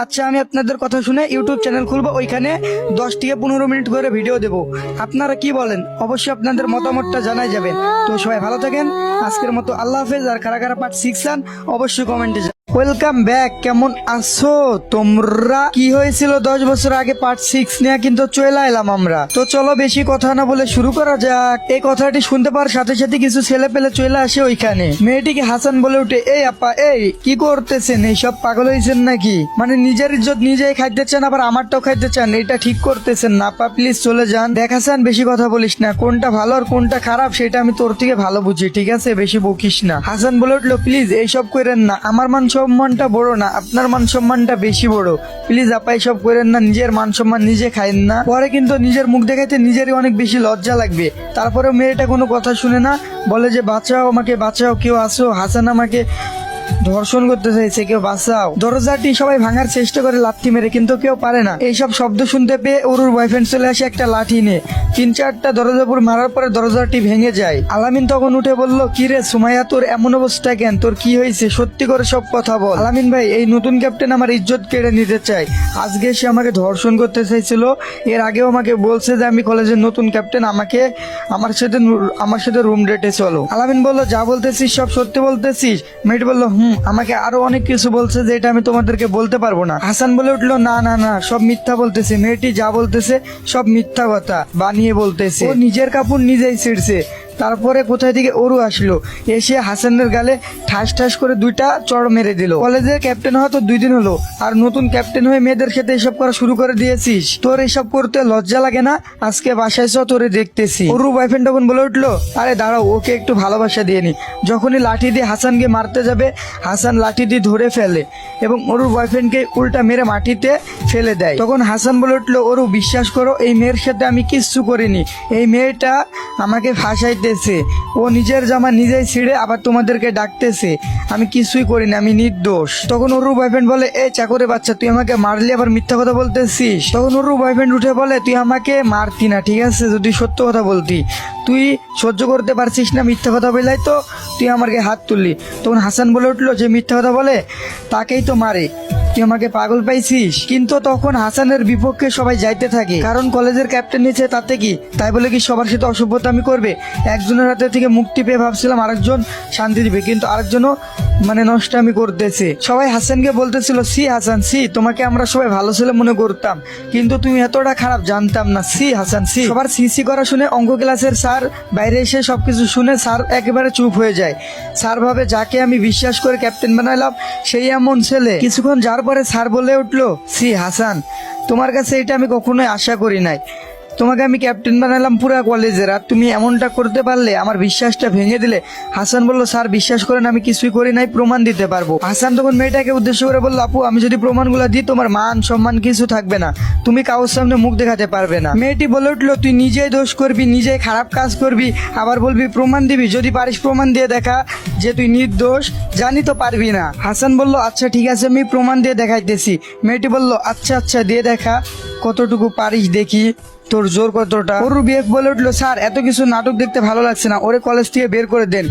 আচ্ছা, আমি আপনাদের কথা শুনে ইউটিউব চ্যানেল খুলবো, ওইখানে 10 থেকে 15 মিনিট করে ভিডিও দেবো। আপনারা কি বলেন? অবশ্যই আপনাদের মতামতটা জানাই যাবেন। তো সবাই ভালো থাকেন, আজকের মতো আল্লাহ হাফেজ। আর কারা কারা পার্ট 6 চান অবশ্যই কমেন্টে জানান। ওয়েলকাম ব্যাক, কেমন আছো তোমরা? কি হয়েছিল 10 বছর আগে পার্ট 6 নিয়ে কিন্তু চলে এলাম আমরা। তো চলো বেশি কথা না বলে শুরু করা যাক। এই কথাটি শুনতে পাওয়ার সাথে সাথে কিছু ছেলে পেলে চলে আসে ওইখানে। মেয়েটিকে হাসান বলে উঠে, এই আপা, এই কি করতেছেন? এইসব পাগল হয়েছেন নাকি? মানে নিজের ইজ্জত নিজেই খাইতে চান, আবার আমারটাও খাইতে চান। এটা ঠিক করতেছেন না আপা, প্লিজ চলে যান। দেখ হাসান, বেশি কথা বলিস না, কোনটা ভালো আর কোনটা খারাপ সেটা আমি তোর থেকে ভালো বুঝি, ঠিক আছে? বেশি বকিস না। হাসান বলে উঠলো, প্লিজ এইসব করেন না, আমার মান সম্মানটা বড় না, আপনার মান সম্মানটা বেশি বড়। প্লিজ আপা এইসব করেন না, নিজের মান সম্মান নিজে খাইন না, পরে কিন্তু নিজের মুখ দেখাইতে নিজেরই অনেক বেশি লজ্জা লাগবে। তারপরে মেয়েটা কোনো কথা শুনে না, বলে যে বাঁচাও, আমাকে বাঁচাও, কেউ আসো, হাসান আমাকে ধর্ষণ করতে চাইছে, কেউ বাঁচাও। দরজাটি সবাই ভাঙার চেষ্টা করে লাথি মেরে, কিন্তু কেউ পারে না। এইসব শব্দ শুনতে পেয়ে ওরুর বয়ফ্রেন্ড চলে আসে একটা লাঠি নিয়ে। 3-4টা দরজার উপর মারার পরে দরজাটি ভেঙে যায়। আলামিন তখন উঠে বলল, কি রে সুমাইয়া, তোর এমন অবস্থা কেন? তোর কি হয়েছে? সত্যি করে সব কথা বল। আলামিন ভাই, এই নতুন ক্যাপ্টেন আমার ইজ্জত কেড়ে নিতে চায়। আজকে সে আমাকে ধর্ষণ করতে চাইছিল। এর আগেও আমাকে বলছে যে আমি কলেজের নতুন ক্যাপ্টেন, আমার সাথে রুম ডেটে চলো। আলামিন বলল, যা বলতেছিস সব সত্যি বলতেছিস? মেয়েটি বলল, আমাকে আরো অনেক কিছু বলছে যে এটা আমি তোমাদেরকে বলতে পারবো না। হাসান বলে উঠলো, না না না, সব মিথ্যা বলতেছে। মেয়েটি যা বলতেছে সব মিথ্যা কথা বানিয়ে বলতেছে। ও নিজের কাপড় নিজেই ছিঁড়ছে। তারপরে কোথায় থেকে ওরু আসলো, এসে হাসানের গালে ঠাস ঠাস করে 2টা চড় মেরে দিল। কলেজের ক্যাপ্টেন হয়তো 2 দিন হলো, আর নতুন ক্যাপ্টেন হয়ে মেয়েদের সাথে এসব করা শুরু করে দিয়েছিস? তোর এসব করতে লজ্জা লাগে না? আজকে বাসায় চল, তোরে দেখতেছি। ওরু বয়ফ্রেন্ড তখন বলে উঠলো, আরে দাঁড়াও, ওকে একটু ভালোবাসা দিয়ে নি। যখনই লাঠি দিয়ে হাসানকে মারতে যাবে, হাসান লাঠি দিয়ে ধরে ফেলে এবং ওরুর বয়ফ্রেন্ডকে উল্টা মেরে মাটিতে ফেলে দেয়। তখন হাসান বলে উঠলো, ওরু বিশ্বাস করো, এই মেয়ের সাথে আমি কিচ্ছু করিনি। এই মেয়েটা আমাকে ফাঁসাইতে, ও নিজের জামা নিজেই ছিঁড়ে আবার তোমাদেরকে ডাকতেছে। আমি কিছুই করিনি, আমি নির্দোষ। তখন ওর বয়ফ্রেন্ড বলে, এই চাকরে বাচ্চা, তুই আমাকে মারলি আবার মিথ্যা কথা বলতেছিস? তখন ওর বয়ফ্রেন্ড উঠে বলে, তুই আমাকে মারতি না, ঠিক আছে? যদি সত্য কথা বলতি, তুই সহ্য করতে পারছিস না মিথ্যা কথা বললাই তো তুই আমাকে হাত তুললি। তখন হাসান বলে উঠলো, যে মিথ্যা কথা বলে তাকেই তো মারে, তুই আমাকে পাগল পাইছিস? কিন্তু তখন হাসানের বিপক্ষে সবাই যাইতে থাকে, কারণ কলেজের ক্যাপ্টেন নিয়েছে, তাতে কি? তাই বলে কি সবার সাথে অসভ্যতা আমি করবে? একজনের হাতে থেকে মুক্তি পেয়ে ভাবছিলাম আরেকজন শান্তি দিবে, কিন্তু আরেকজনও নষ্টামি করতেছে। সবাই হাসানকে বলতেছিল, সি হাসান সি, তোমাকে আমরা সবাই ভালো ছেলে মনে করতাম, কিন্তু তুমি এতটা খারাপ জানতাম না। সি হাসান সি। সবার সি করা শুনে অঙ্ক ক্লাসের স্যার বাইরে এসে সবকিছু শুনে স্যার একেবারে চুপ হয়ে যায়। স্যার ভাবে, যাকে আমি বিশ্বাস করে ক্যাপ্টেন বানাইলাম সেই এমন ছেলে। কিছুক্ষণ যার পরে স্যার বলে উঠলো, সি হাসান, তোমার কাছে এটা আমি কখনোই আশা করি নাই। তোমাকে আমি ক্যাপ্টেন বানালাম পুরা কলেজের, আর তুমি এমনটা করতে পারলে, আমার বিশ্বাসটা ভেঙে দিলে। হাসান বলল, স্যার বিশ্বাস করেন আমি কিছুই করি নাই, প্রমাণ দিতে পারবো। হাসান তখন মেয়েটাকে উদ্দেশ্য করে বলল, আপু আমি যদি প্রমাণগুলো দিই তোমার মান সম্মান কিছু থাকবে না, তুমি কারোর সামনে মুখ দেখাতে পারবে না। মেয়েটি বলে উঠলো, তুই নিজেই দোষ করবি, নিজেই খারাপ কাজ করবি, আবার বলবি প্রমাণ দিবি? যদি পারিস প্রমাণ দিয়ে দেখা যে তুই নির্দোষ। জানি তো পারবি না। হাসান বলল, আচ্ছা ঠিক আছে, আমি প্রমাণ দিয়ে দেখাইতেছি। মেয়েটি বলল, আচ্ছা আচ্ছা দিয়ে দেখা, কতটুকু পারিস দেখি, তোর জোর কতটা। ওর বিএফ বলে উঠলো, স্যার এত কিছু নাটক দেখতে ভালো লাগছে না, ওরে কলেজ থেকে বের করে দেন।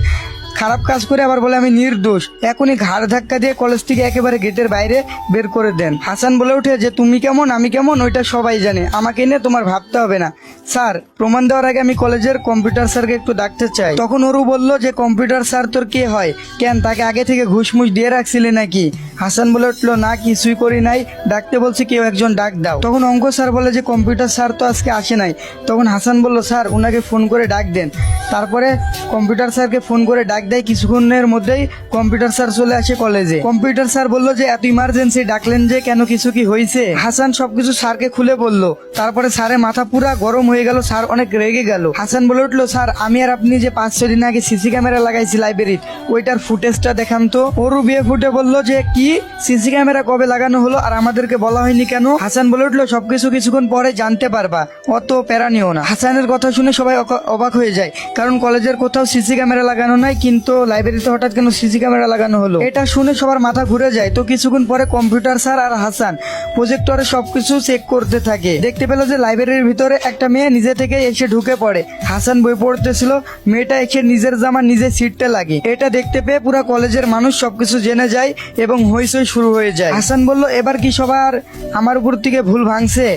খারাপ কাজ করে আবার বলে আমি নির্দোষ, এখনই ঘাড় ধাক্কা দিয়ে কলেজ থেকে একেবারে গেটের বাইরে বের করে দেন। হাসান বলে উঠে, যে তুমি কেমন আমি কেমন ওইটা সবাই জানে, আমাকে নিয়ে তোমার ভাবতে হবে না। স্যার প্রমাণ দেওয়ার আগে আমি কলেজের কম্পিউটার স্যারকে একটু ডাকতে চাই। তখন ওরু বলল, যে কম্পিউটার স্যার তোর কে হয়? কেন তাকে আগে থেকে ঘুষমুষ দিয়ে রাখছিলে নাকি? হাসান বলে উঠলো, না কিছুই করি নাই, ডাকতে বলছি কেউ একজন ডাক দাও। তখন অঙ্ক স্যার বলে, যে কম্পিউটার স্যার তো আজকে আসে নাই। তখন হাসান বলল, স্যার ওনাকে ফোন করে ডাক দেন। তারপরে কম্পিউটার স্যারকে ফোন করে ডাক দেয়। কিছুক্ষণের মধ্যেই কম্পিউটার স্যার চলে আসে কলেজে। কম্পিউটার স্যার বলল, যে এত ইমার্জেন্সি ডাকলেন যে, কেন কিছু কি হয়েছে? হাসান সবকিছু স্যারকে খুলে বলল। তারপরে স্যারের মাথা পুরা গরম হয়ে গেল, স্যার অনেক রেগে গেল। হাসান বলে উঠলো, স্যার আমি আর আপনি যে 5-6 দিন আগে সিসি ক্যামেরা লাগাইছি লাইব্রেরির, ওইটার ফুটেজটা দেখান তো। ওরু বিয়ে ফুটে বলল, যে কি কি সিসি ক্যামেরা কবে লাগানো হলো আর আমাদেরকে বলা হয়নি কেন? হাসান বলে উঠলো সবকিছু কিছুক্ষণ পরে জানতে পারবা, অত প্যারা নিও না। হাসানের কথা শুনে সবাই অবাক হয়ে যায়, কারণ কলেজের কোথাও সিসি ক্যামেরা লাগানো নাই, কিন্তু লাইব্রেরিতে হঠাৎ কেন সিসি ক্যামেরা লাগানো হলো? এটা শুনে সবার মাথা ঘুরে যায়। তো কিছুক্ষণ পরে কম্পিউটার স্যার আর হাসান প্রজেক্টরে সবকিছু চেক করতে থাকে। দেখতে পেল যে লাইব্রেরির ভিতরে একটা মেয়ে নিজে থেকে এসে ঢুকে পড়ে। হাসান বই পড়তেছিল, মেয়েটা এসে নিজের জামা নিজে ছিঁড়তে লাগে। এটা দেখতে পেয়ে পুরো কলেজের মানুষ সবকিছু জেনে যায় এবং হইচই শুরু হয়ে যায়। হাসান বলল, এবার কি সবার আমার উপর থেকে ভুল ভাঙছে?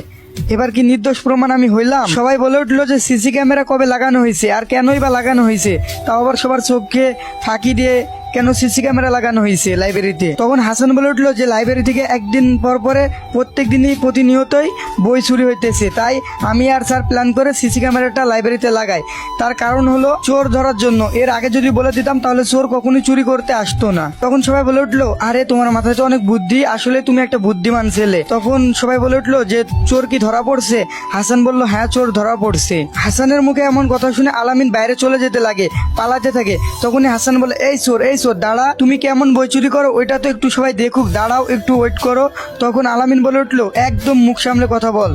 এবার কি নির্দোষ প্রমাণ আমি হইলাম? সবাই বলে উঠলো যে সিসি ক্যামেরা কবে লাগানো হয়েছে আর কেনই বা লাগানো হয়েছে, তাও আবার সবার চোখকে ফাঁকি দিয়ে কেন সিসি ক্যামেরা লাগানো হয়েছে লাইব্রেরিতে? তখন হাসান বলে উঠলো যে লাইব্রেরি থেকে একদিন পর পরে প্রত্যেক দিনই প্রতিনিয়তই বই চুরি হইতেছে, তাই আমি আর স্যার প্ল্যান করে সিসি ক্যামেরাটা লাইব্রেরিতে লাগাই। তার কারণ হলো চোর ধরার জন্য। এর আগে যদি বলে দিতাম তাহলে চোর কখনোই চুরি করতে আসতো না। তখন সবাই বলে উঠলো, আরে তোমার মাথায় তো অনেক বুদ্ধি, আসলে তুমি একটা বুদ্ধিমান ছেলে। তখন সবাই বলে উঠলো যে চোর কি ধরা পড়ছে? হাসান বলল, হ্যাঁ চোর ধরা পড়ছে। হাসানের মুখে এমন কথা শুনে আলামিন বাইরে চলে যেতে লাগে, পালাতে থাকে। তখনই হাসান বলে, এই চোর দাঁড়া, তুমি কেমন বই চুরি করো ওইটা তো একটু সবাই দেখুক, দাঁড়াও একটু ওয়েট করো। তখন আলামিন বলে উঠলো, একদম মুখ সামলে কথা বল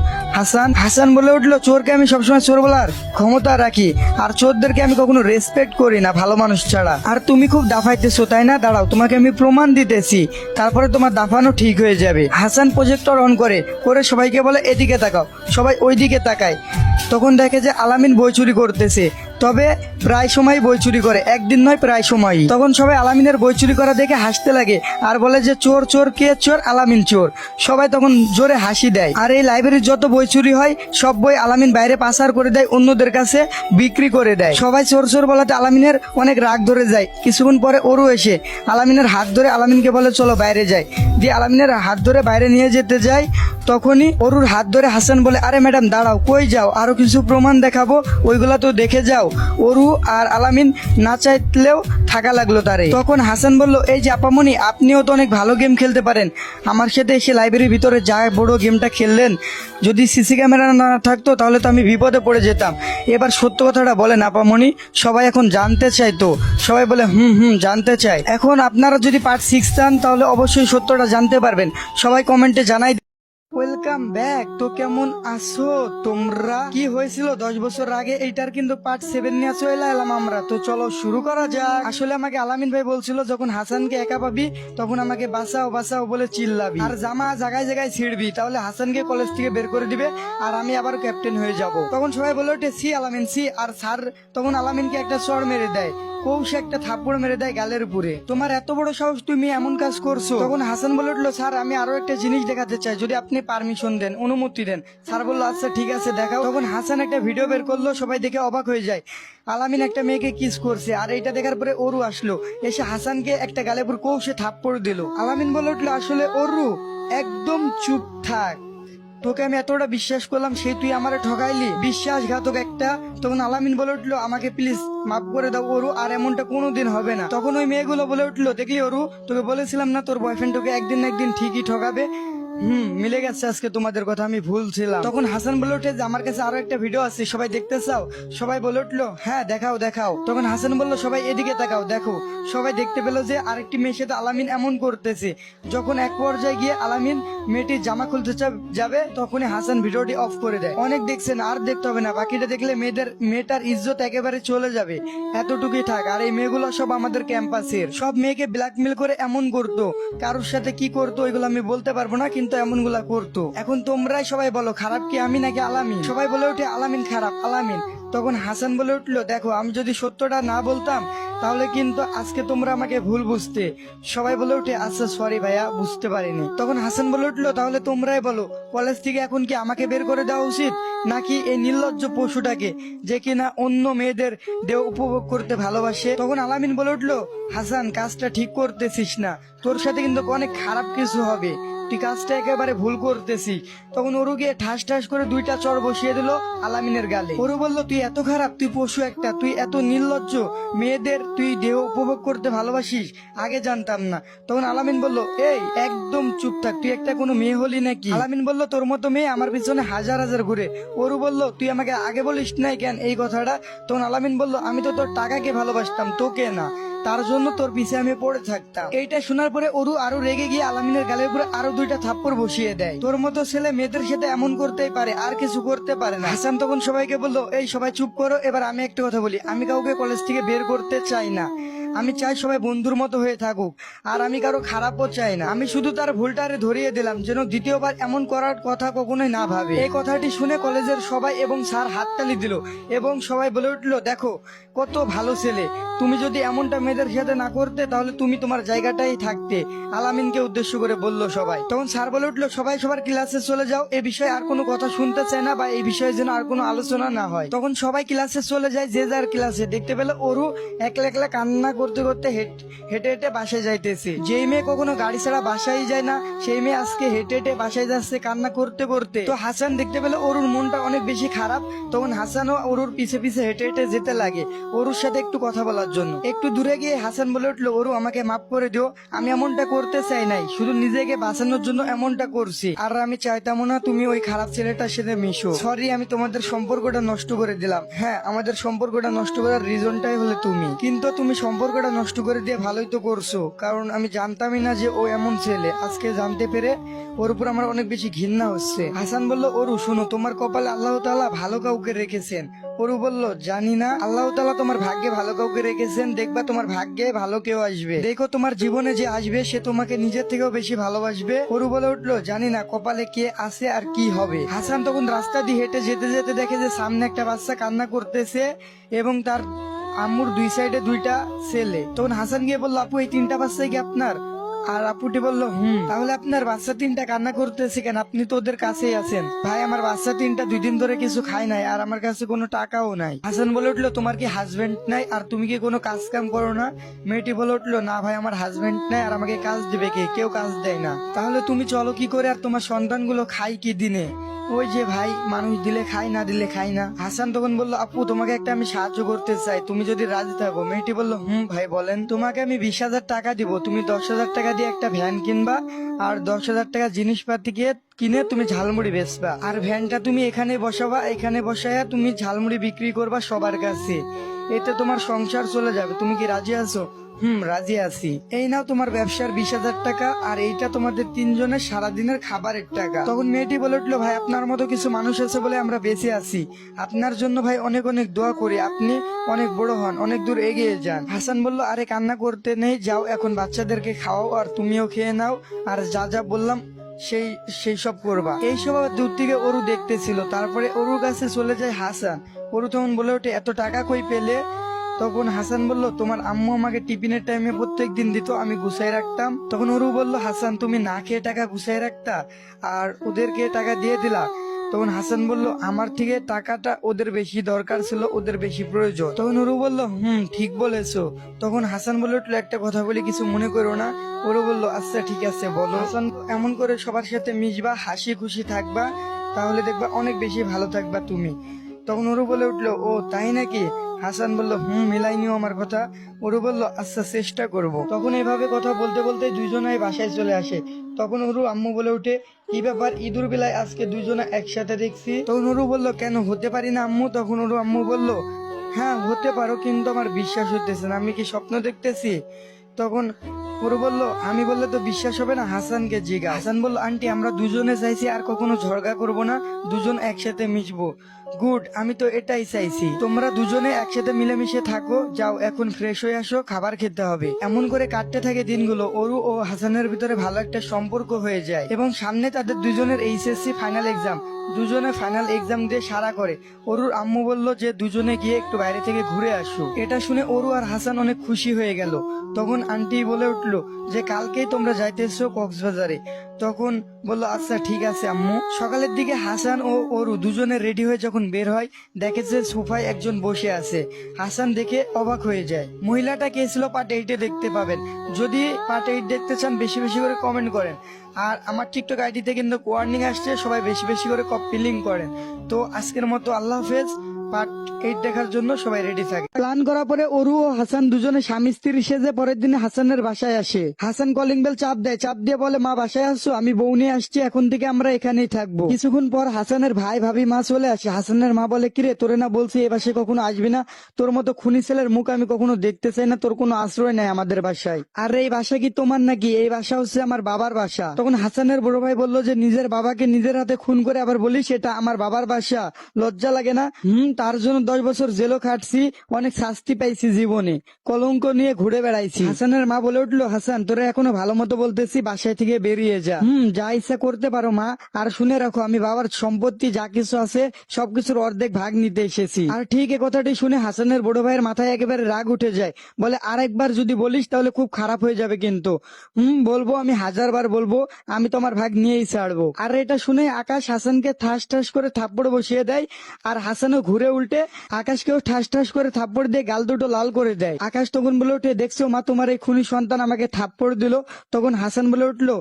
হাসান বলে উঠলো, চোরকে আমি সবসময় চোর বলার ক্ষমতা রাখি, আর চোরদেরকে আমি কখনো রেসপেক্ট করি না ভালো মানুষ ছাড়া। আর তুমি খুব দাফাইতেছো তাই না? দাঁড়াও, তোমাকে আমি প্রমাণ দিতেছি, তারপরে তোমার দাফানো ঠিক হয়ে যাবে। হাসান প্রজেক্টর অন করে সবাইকে বলে, এদিকে তাকাও। সবাই ওই দিকে তাকায়। তখন দেখে যে আলামিন বই চুরি করতেছে, তবে প্রায় সময় বই চুরি করে, একদিন নয় প্রায় সময়ই। তখন সবাই আলামিনের বই চুরি করা দেখে হাসতে লাগে আর বলে যে চোর চোর, কে চোর? আলামিন চোর। সবাই তখন জোরে হাসি দেয়। আর এই লাইব্রেরির যত বই চুরি হয় সব বই আলামিন বাইরে পাচার করে দেয়, অন্যদের কাছে বিক্রি করে দেয়। সবাই চোর চোর বলাতে আলামিনের অনেক রাগ ধরে যায়। কিছুক্ষণ পরে ওরু এসে আলামিনের হাত ধরে আলামিনকে বলে, চলো বাইরে যাই। দিয়ে আলামিনের হাত ধরে বাইরে নিয়ে যেতে যায়। তখনই ওরুর হাত ধরে হাসান বলে, আরে ম্যাডাম দাঁড়াও, কই যাও? আরো কিছু প্রমাণ দেখাবো, ওইগুলা তো দেখে যাও। ওরু আর আলামিন না চাইলেও থাকা লাগলো তারে। তখন হাসান বলল, এই যে আপামনি, আপনিও তো অনেক ভালো গেম খেলতে পারেন, আমার সাথে এসে লাইব্রেরির ভিতরে যা বড় গেমটা খেললেন, যদি সিসি ক্যামেরা না থাকতো তাহলে তো আমি বিপদে পড়ে যেতাম। এবার সত্য কথাটা বলেন আপামনি, সবাই এখন জানতে চাই। তো সবাই বলে জানতে চাই। এখন আপনারা যদি পার্ট 6 চান তাহলে অবশ্যই সত্যটা জানতে পারবেন। সবাই কমেন্টে জানাই। Welcome back. তো কেমন আছো তোমরা? কি হয়েছিল 10 বছর আগে, এইটার কিন্তু পার্ট 7 নিয়ে চলে এলাম আমরা। তো চলো শুরু করা যাক। আসলে আমাকে আলামিন ভাই বলছিল যখন হাসানকে একা পাবি তখন আমাকে বাঁচাও বাঁচাও বলে চিল্লাবি, আর জামা জায়গায় জায়গায় ছিড়বি, তাহলে হাসানকে কলেজ থেকে বের করে দিবে আর আমি আবার ক্যাপ্টেন হয়ে যাব। তখন সবাই বলে ওঠে, সি আলামিন সি। আর স্যার তখন আলামিনকে একটা চড় মেরে দেয়, কৌশে একটা থাপ্পড় মেরে দেয় গালের উপরে। তোমার এত বড় সাহস, তুমি এমন কাজ করছো? তখন হাসান বলে উঠলো, স্যার আমি আরো একটা জিনিস দেখাতে চাই, যদি আপনি পারমিশন দেন, অনুমতি দেন। স্যার বললো, আচ্ছা ঠিক আছে দেখাও। তখন হাসান একটা ভিডিও বের করলো, সবাই দেখে অবাক হয়ে যায়। আলামিন একটা মেয়েকে কিস করছে, আর এইটা দেখার পরে ওরু আসলো, এসে হাসানকে একটা গালের উপর কৌশে থাপ্পড় দিল। আলামিন বলে উঠলো, আসলে ওরু একদম চুপ থাক, তোকে আমি এতটা বিশ্বাস করলাম, সেই তুই আমারে ঠকাইলি, বিশ্বাসঘাতক একটা। তখন আলামিন বলে উঠলো, আমাকে প্লিজ মাফ করে দাও ওরু, আর এমনটা কোনোদিন হবে না। তখন ওই মেয়েগুলো বলে উঠলো, দেখলি ওরু, তোকে বলেছিলাম না তোর বয়ফ্রেন্ড তোকে একদিন না একদিন ঠিকই ঠকাবে। মিলে গেছে আজকে তোমাদের কথা, আমি ভুলছিলাম। তখন হাসান বলে উঠে যে আমার কাছে আরো একটা ভিডিও আছে, সবাই দেখতে চাও? সবাই বলে উঠলো, হ্যাঁ দেখাও দেখাও। তখন হাসান বললো, সবাই এদিকে তাকাও, দেখো। সবাই দেখতে পেলো যে আরেকটি মেয়ের সাথে আলামিন এমন করতেছে। যখন এক পর্যায়ে গিয়ে আলামিন মেয়েটির জামা খুলতে যাবে তখনই হাসান ভিডিওটি অফ করে দেয়। অনেক দেখছেন, আর দেখতে হবে না, বাকিটা দেখলে মেয়েটার ইজ্জত একেবারে চলে যাবে, এতটুকুই থাক। আর এই মেয়েগুলো সব আমাদের ক্যাম্পাসের, সব মেয়েকে ব্ল্যাকমেল করে এমন করতো, কারোর সাথে কি করতো ওইগুলো আমি বলতে পারবো না, কিন্তু এমনগুলা করতো। এখন তোমরাই সবাই বলো, খারাপ কি আমি নাকি আলামিন? সবাই বলে ওঠে, আলামিন খারাপ, আলামিন। তখন হাসান বলে উঠলো, দেখো আমি যদি সত্যটা না বলতাম তাহলে কিন্তু আজকে তোমরা আমাকে ভুল বুঝতে। সবাই বলে উঠে, আচ্ছা সরি ভাইয়া, বুঝতে পারিনি। তখন হাসান বলে উঠলো, তাহলে তোমরাই বলো, কলেজ থেকে এখন কি আমাকে বের করে দেওয়া উচিত নাকি এই নির্লজ্জ পশুটাকে, যে কিনা অন্য মেয়েদের দেহ উপভোগ করতে ভালোবাসে? তখন আলামিন বলে উঠলো, হাসান কাজটা ঠিক করতেছিস না, তোর সাথে কিন্তু অনেক খারাপ কিছু হবে, তুই কাজটা একেবারে ভুল করতেছিস। তখন ওরু গিয়ে ঠাস ঠাস করে 2টা চড় বসিয়ে দিল আলামিনের গালে। ওরু বলল, তুই এত খারাপ, তুই পশু একটা, তুই এত নির্লজ্জ, মেয়েদের তুই দেহ উপভোগ করতে ভালোবাসিস, আগে জানতাম না। তখন আলামিন বলল, এই একদম চুপ থাক, তুই একটা কোনো মেয়ে হলি নাকি? আলামিন বলল, তোর মতো মেয়ে আমার পিছনে হাজার হাজার ঘুরে। ওরু বলল, তুই আমাকে আগে বলিস নাই কেন এই কথাটা? তখন আলামিন বলল, আমি তো তোর টাকাকে ভালোবাসতাম, তোকে না। তার জন্য তোর পিছে আমি পড়ে থাকতাম। এইটা শোনার পরে অরু আরো রেগে গিয়ে আলামিনের গালের উপরে আরো 2টা থাপ্পড় বসিয়ে দেয়। তোর মতো ছেলে মেয়েদের সাথে এমন করতেই পারে, আর কিছু করতে পারে না। হাসান তখন সবাইকে বললো, এই সবাই চুপ করো, এবার আমি একটা কথা বলি, আমি কাউকে কলেজ থেকে বের করতে চাই না। আমি চাই সবাই বন্ধুর মতো হয়ে থাকুক, আর আমি কারো খারাপও চাই না। আমি শুধু তার ভুলটারে ধরিয়ে দিলাম যেন দ্বিতীয়বার এমন করার কথা কখনোই না ভাবে। এই কথাটি শুনে কলেজের সবাই এবং স্যার হাততালি দিল এবং সবাই বলে উঠলো, দেখো কত ভালো ছেলে, তুমি যদি এমনটা মেয়েদের সাথে না করতে তাহলে তুমি তোমার জায়গাটাই থাকতে। আলামিনকে উদ্দেশ্য করে বলল সবাই। তখন স্যার বলে উঠলো, সবাই সবার ক্লাসে চলে যাও, এ বিষয়ে আর কোনো কথা শুনতে চায় না বা এই বিষয়ে যেন আর কোনো আলোচনা না হয়। তখন সবাই ক্লাসে চলে যায় যে যার ক্লাসে। দেখতে পেলে অরু একলা একলা কান্না করতে করতে হেঁটে হেঁটে বাসায় যাইতেছে। যেই মেয়ে কখনো গাড়ি ছাড়া বাসায় যায় না, সেই মেয়ে আজকে হেঁটে হেঁটে বাসায় যাচ্ছে কান্না করতে করতে। তো হাসান দেখতে পেলে অরুর মনটা অনেক বেশি খারাপ। তখন হাসানও অরুর পিছে পিছে হেঁটে হেঁটে যেতে লাগে অরুর সাথে একটু কথা বলার জন্য। একটু দূরে গিয়ে হাসান বলে উঠলো, অরু আমাকে মাফ করে দিও, আমি এমনটা করতে চাই নাই, শুধু নিজেকে বাঁচানোর জন্য এমনটা করছি, আর আমি চাইতাম না তুমি ওই খারাপ ছেলেটার সাথে মিশো। সরি, আমি তোমাদের সম্পর্কটা নষ্ট করে দিলাম। হ্যাঁ, আমাদের সম্পর্কটা নষ্ট করার রিজনটাই হলে তুমি, কিন্তু তুমি সম্পর্কটা নষ্ট করে দিয়ে ভালোই তো করছো, কারণ আমি জানতামই না যে ও এমন ছেলে। আজকে জানতে পেরে ওর উপর আমার অনেক বেশি ঘৃণা হচ্ছে। হাসান বলল, অরু শোনো, তোমার কপালে আল্লাহ তাআলা ভালো কাউকে রেখেছেন। অরু বলল, জানি না, আল্লাহ তাআলা তোমার ভাগ্যে ভালো কাউকে রেখেছেন, দেখবা তোমার ভাগ্যে ভালো কেউ আসবে, দেখো তোমার জীবনে যে আসবে সে তোমাকে নিজের থেকেও বেশি ভালোবাসবে। অরু বলে উঠলো, জানি না কপালে কে আছে আর কি হবে। হাসান তখন রাস্তা দিয়ে হেঁটে যেতে যেতে দেখে যে সামনে একটা বাচ্চা কান্না করতেছে এবং তার আম্মুর 2 সাইডে 2টা ছেলে। তখন হাসান গিয়ে বললো, আপু এই 3টা বাচ্চাই কি আপনার? আর আপুটি বললো, তাহলে আপনার বাচ্চা 3টা কান্না করতেছে কেন? আপনি তো ওদের কাছেই আছেন। ভাই, আমার বাচ্চা 3টা 2 দিন ধরে কিছু খায় নাই, আর আমার কাছে কোনো টাকাও নাই। হাসান বলে উঠলো, তোমার কি হাজবেন্ড নাই আর তুমি কি কোনো কাজ কাম করো না? মেয়েটি বলে উঠলো, না ভাই, আমার হাজবেন্ড নাই আর আমাকে কাজ দিবে কে? কেউ কাজ দেয় না। তাহলে তুমি চলো কি করে, আর তোমার সন্তানগুলো খায় কি দিনে? ওই যে ভাই, মানুষ দিলে খাই না দিলে খাই না। হাসান তখন বললো, আপু তোমাকে একটা আমি সাহায্য করতে চাই, তুমি যদি রাজি থাকো। মেয়েটি বললো, ভাই বলেন। তোমাকে আমি 20,000 টাকা দিব, তুমি 10,000 টাকা দিয়ে একটা ভ্যান কিনবা, আর 10,000 টাকা জিনিসপাতি কিনে তুমি ঝালমুড়ি বেচবা, আর ভ্যানটা তুমি এখানে বসাবা, এখানে বসায়া তুমি ঝালমুড়ি বিক্রি করবা সবার কাছে, এতে তোমার সংসার চলে যাবে। তুমি কি রাজি আছো? রাজি আছি। এই নাও তোমার ব্যবসার 20,000 টাকা, আর এইটা তোমাদের 3 জনের সারাদিনের খাবারের টাকা। তখন মেয়েটি বলে উঠলো, ভাই আপনার মতো কিছু মানুষ আছে বলে আমরা বেঁচে আছি, আপনার জন্য ভাই অনেক অনেক দোয়া করি, আপনি অনেক বড় হন, অনেক দূর এগিয়ে যান। হাসান বলল, আরে কান্না করতে নেই, যাও এখন বাচ্চাদেরকে খাওয়াও আর তুমিও খেয়ে নাও, আর যা যা বললাম সেই সব করবা। এইসব আবার দূর থেকে অরু দেখতেছিল। তারপরে অরুর কাছে চলে যায় হাসান। অরু তখন বলে ওঠে, এত টাকা কই পেলে? তখন হাসান বলল, তোমার আম্মু আমাকে টিফিনের টাইমে প্রত্যেকদিন দিত, আমি গুছাই রাখতাম। তখন অরু বলল, হাসান তুমি না খেয়ে টাকা গুছাই রাখতা আর ওদেরকে টাকা দিয়ে দিলা? তখন হাসান বলল, আমার থেকে টাকাটা ওদের বেশি দরকার ছিল, ওদের বেশি প্রয়োজন। তখন অরু বলল, ঠিক বলেছো। তখন হাসান বলে উঠলো, একটা কথা বলি, কিছু মনে করো না। অরু বলল, আচ্ছা ঠিক আছে বলো। হাসান, এমন করে সবার সাথে মিশবা, হাসি খুশি থাকবা, তাহলে দেখবা অনেক বেশি ভালো থাকবা তুমি। তখন অরু বলে উঠলো, ও তাই নাকি? হাসান বলল, মিলাই নিও আমার কথা। অরু বলল, আচ্ছা চেষ্টা করব। তখন এভাবে কথা বলতে বলতে দুইজনাই বাসায় চলে আসে। তখন অরু আম্মু বলে উঠে, কি ব্যাপার, ঈদুর বেলায় আজকে দুইজনা একসাথে দেখছি? তখন অরু বলল, কেন হতে পারি না আম্মু? তখন অরু আম্মু বলল, হ্যাঁ হতে পারো, কিন্তু আমার বিশ্বাস হইতেছে না, আমি কি স্বপ্ন দেখতেছি? তখন ওরা বলল, আমি বললে তো বিশ্বাস হবে না, হাসানকে জিগা। হাসান বলল, আন্টি আমরা দুজনে চাইছি আর কখনো ঝগড়া করব না, দুজন একসাথে মিশবো। গুড, আমি তো এটাই চাইছি, তোমরা দুজনে একসাথে মিলেমিশে থাকো। যাও এখন ফ্রেশ হয়ে আসো, খাবার খেতে হবে। এমন করে কাটতে থাকে দিনগুলো। অরু ও হাসানের ভিতরে ভালো একটা সম্পর্ক হয়ে যায় এবং সামনে তাদের দুজনের এইচএসসি ফাইনাল এক্সাম। দুজনে ফাইনাল এক্সাম দিয়ে সারা করে। অরুর আম্মু বলল যে দুজনে গিয়ে একটু বাইরে থেকে ঘুরে আসো। এটা শুনে অরু আর হাসান অনেক খুশি হয়ে গেল। তখন আন্টি বলে উঠলো যে কালকেই তোমরা যাইতেছো কক্সবাজারে। তখন বললো, আচ্ছা ঠিক আছে আম্মু। সকালের দিকে হাসান ও অরু দুজনে রেডি হয়ে যখন বের হয়, দেখে যে সোফায় একজন বসে আছে। হাসান দেখে অবাক হয়ে যায়। মহিলাটা কে ছিল পার্ট 8-এ দেখতে পাবেন। যদি পার্ট 8 দেখতে চান বেশি বেশি করে কমেন্ট করেন। আর আমার টিকটক আইডিতে কিন্তু ওয়ার্নিং আসছে, সবাই বেশি বেশি করে কপি লিঙ্ক করেন। তো আজকের মতো আল্লাহ হাফেজ। পার্ট 8 দেখার জন্য সবাই রেডি থাকে। প্ল্যান করার পরে অরু ও হাসান দুজনে স্বামী স্ত্রী সেজে পরের দিনে হাসানের বাসায় আসে। হাসান কলিং বেল চাপ দেয়, চাপ দিয়ে বলে মা বাসায় আসছো, আমি বউ নিয়ে আসছি, এখন থেকে আমরা এখানেই থাকবো। কিছুক্ষণ পর হাসানের ভাই ভাবি মা চলে আসে। হাসানের মা বলে কিরে তোরে না বলছি এ বাসায় কখনো আসবি না, তোর মতো খুনি ছেলের মুখ আমি কখনো দেখতে চাই না, তোর কোনো আশ্রয় নাই আমাদের বাসায়। আর এই বাসা কি তোমার নাকি? এই বাসা হচ্ছে আমার বাবার বাসা। তখন হাসানের বড় ভাই বললো যে নিজের বাবাকে নিজের হাতে খুন করে আবার বলিস এটা আমার বাবার বাসা, লজ্জা লাগে না? তার জন্য 10 বছর জেলও খাটছি, অনেক শাস্তি পাইছি, জীবনে কলঙ্ক নিয়ে ঘুরে বেড়াইছি। হাসানের মা বলে উঠলো হাসান তোরা এখনো ভালো মতো বলতেছি বাসায় থেকে বেরিয়ে যা। যা ইচ্ছা করতে পারো মা, আর শুনে রাখো আমি বাবার সম্পত্তি যা কিছু আছে সবকিছুর অর্ধেক ভাগ নিতে এসেছি। আর ঠিক এ কথাটি শুনে হাসানের বড় ভাইয়ের মাথায় একেবারে রাগ উঠে যায়, বলে আরেকবার যদি বলিস তাহলে খুব খারাপ হয়ে যাবে কিন্তু। বলবো, আমি 1000 বার বলবো, আমি তোমার ভাগ নিয়েই ছাড়বো। আর এটা শুনে আকাশ হাসানকে ঠাস ঠাস করে থাপ্পড় বসিয়ে দেয়, আর হাসানও ঘুরে উল্টে আকাশকেও ঠাস ঠাস করে থাপ্পড় দিয়ে গাল দুটো লাল করে দেয়। আকাশ তখন বলে উঠে দেখছো মা তোমার এই খুনি সন্তান আমাকে থাপ্পড় দিল। তখন হাসান বলে উঠলো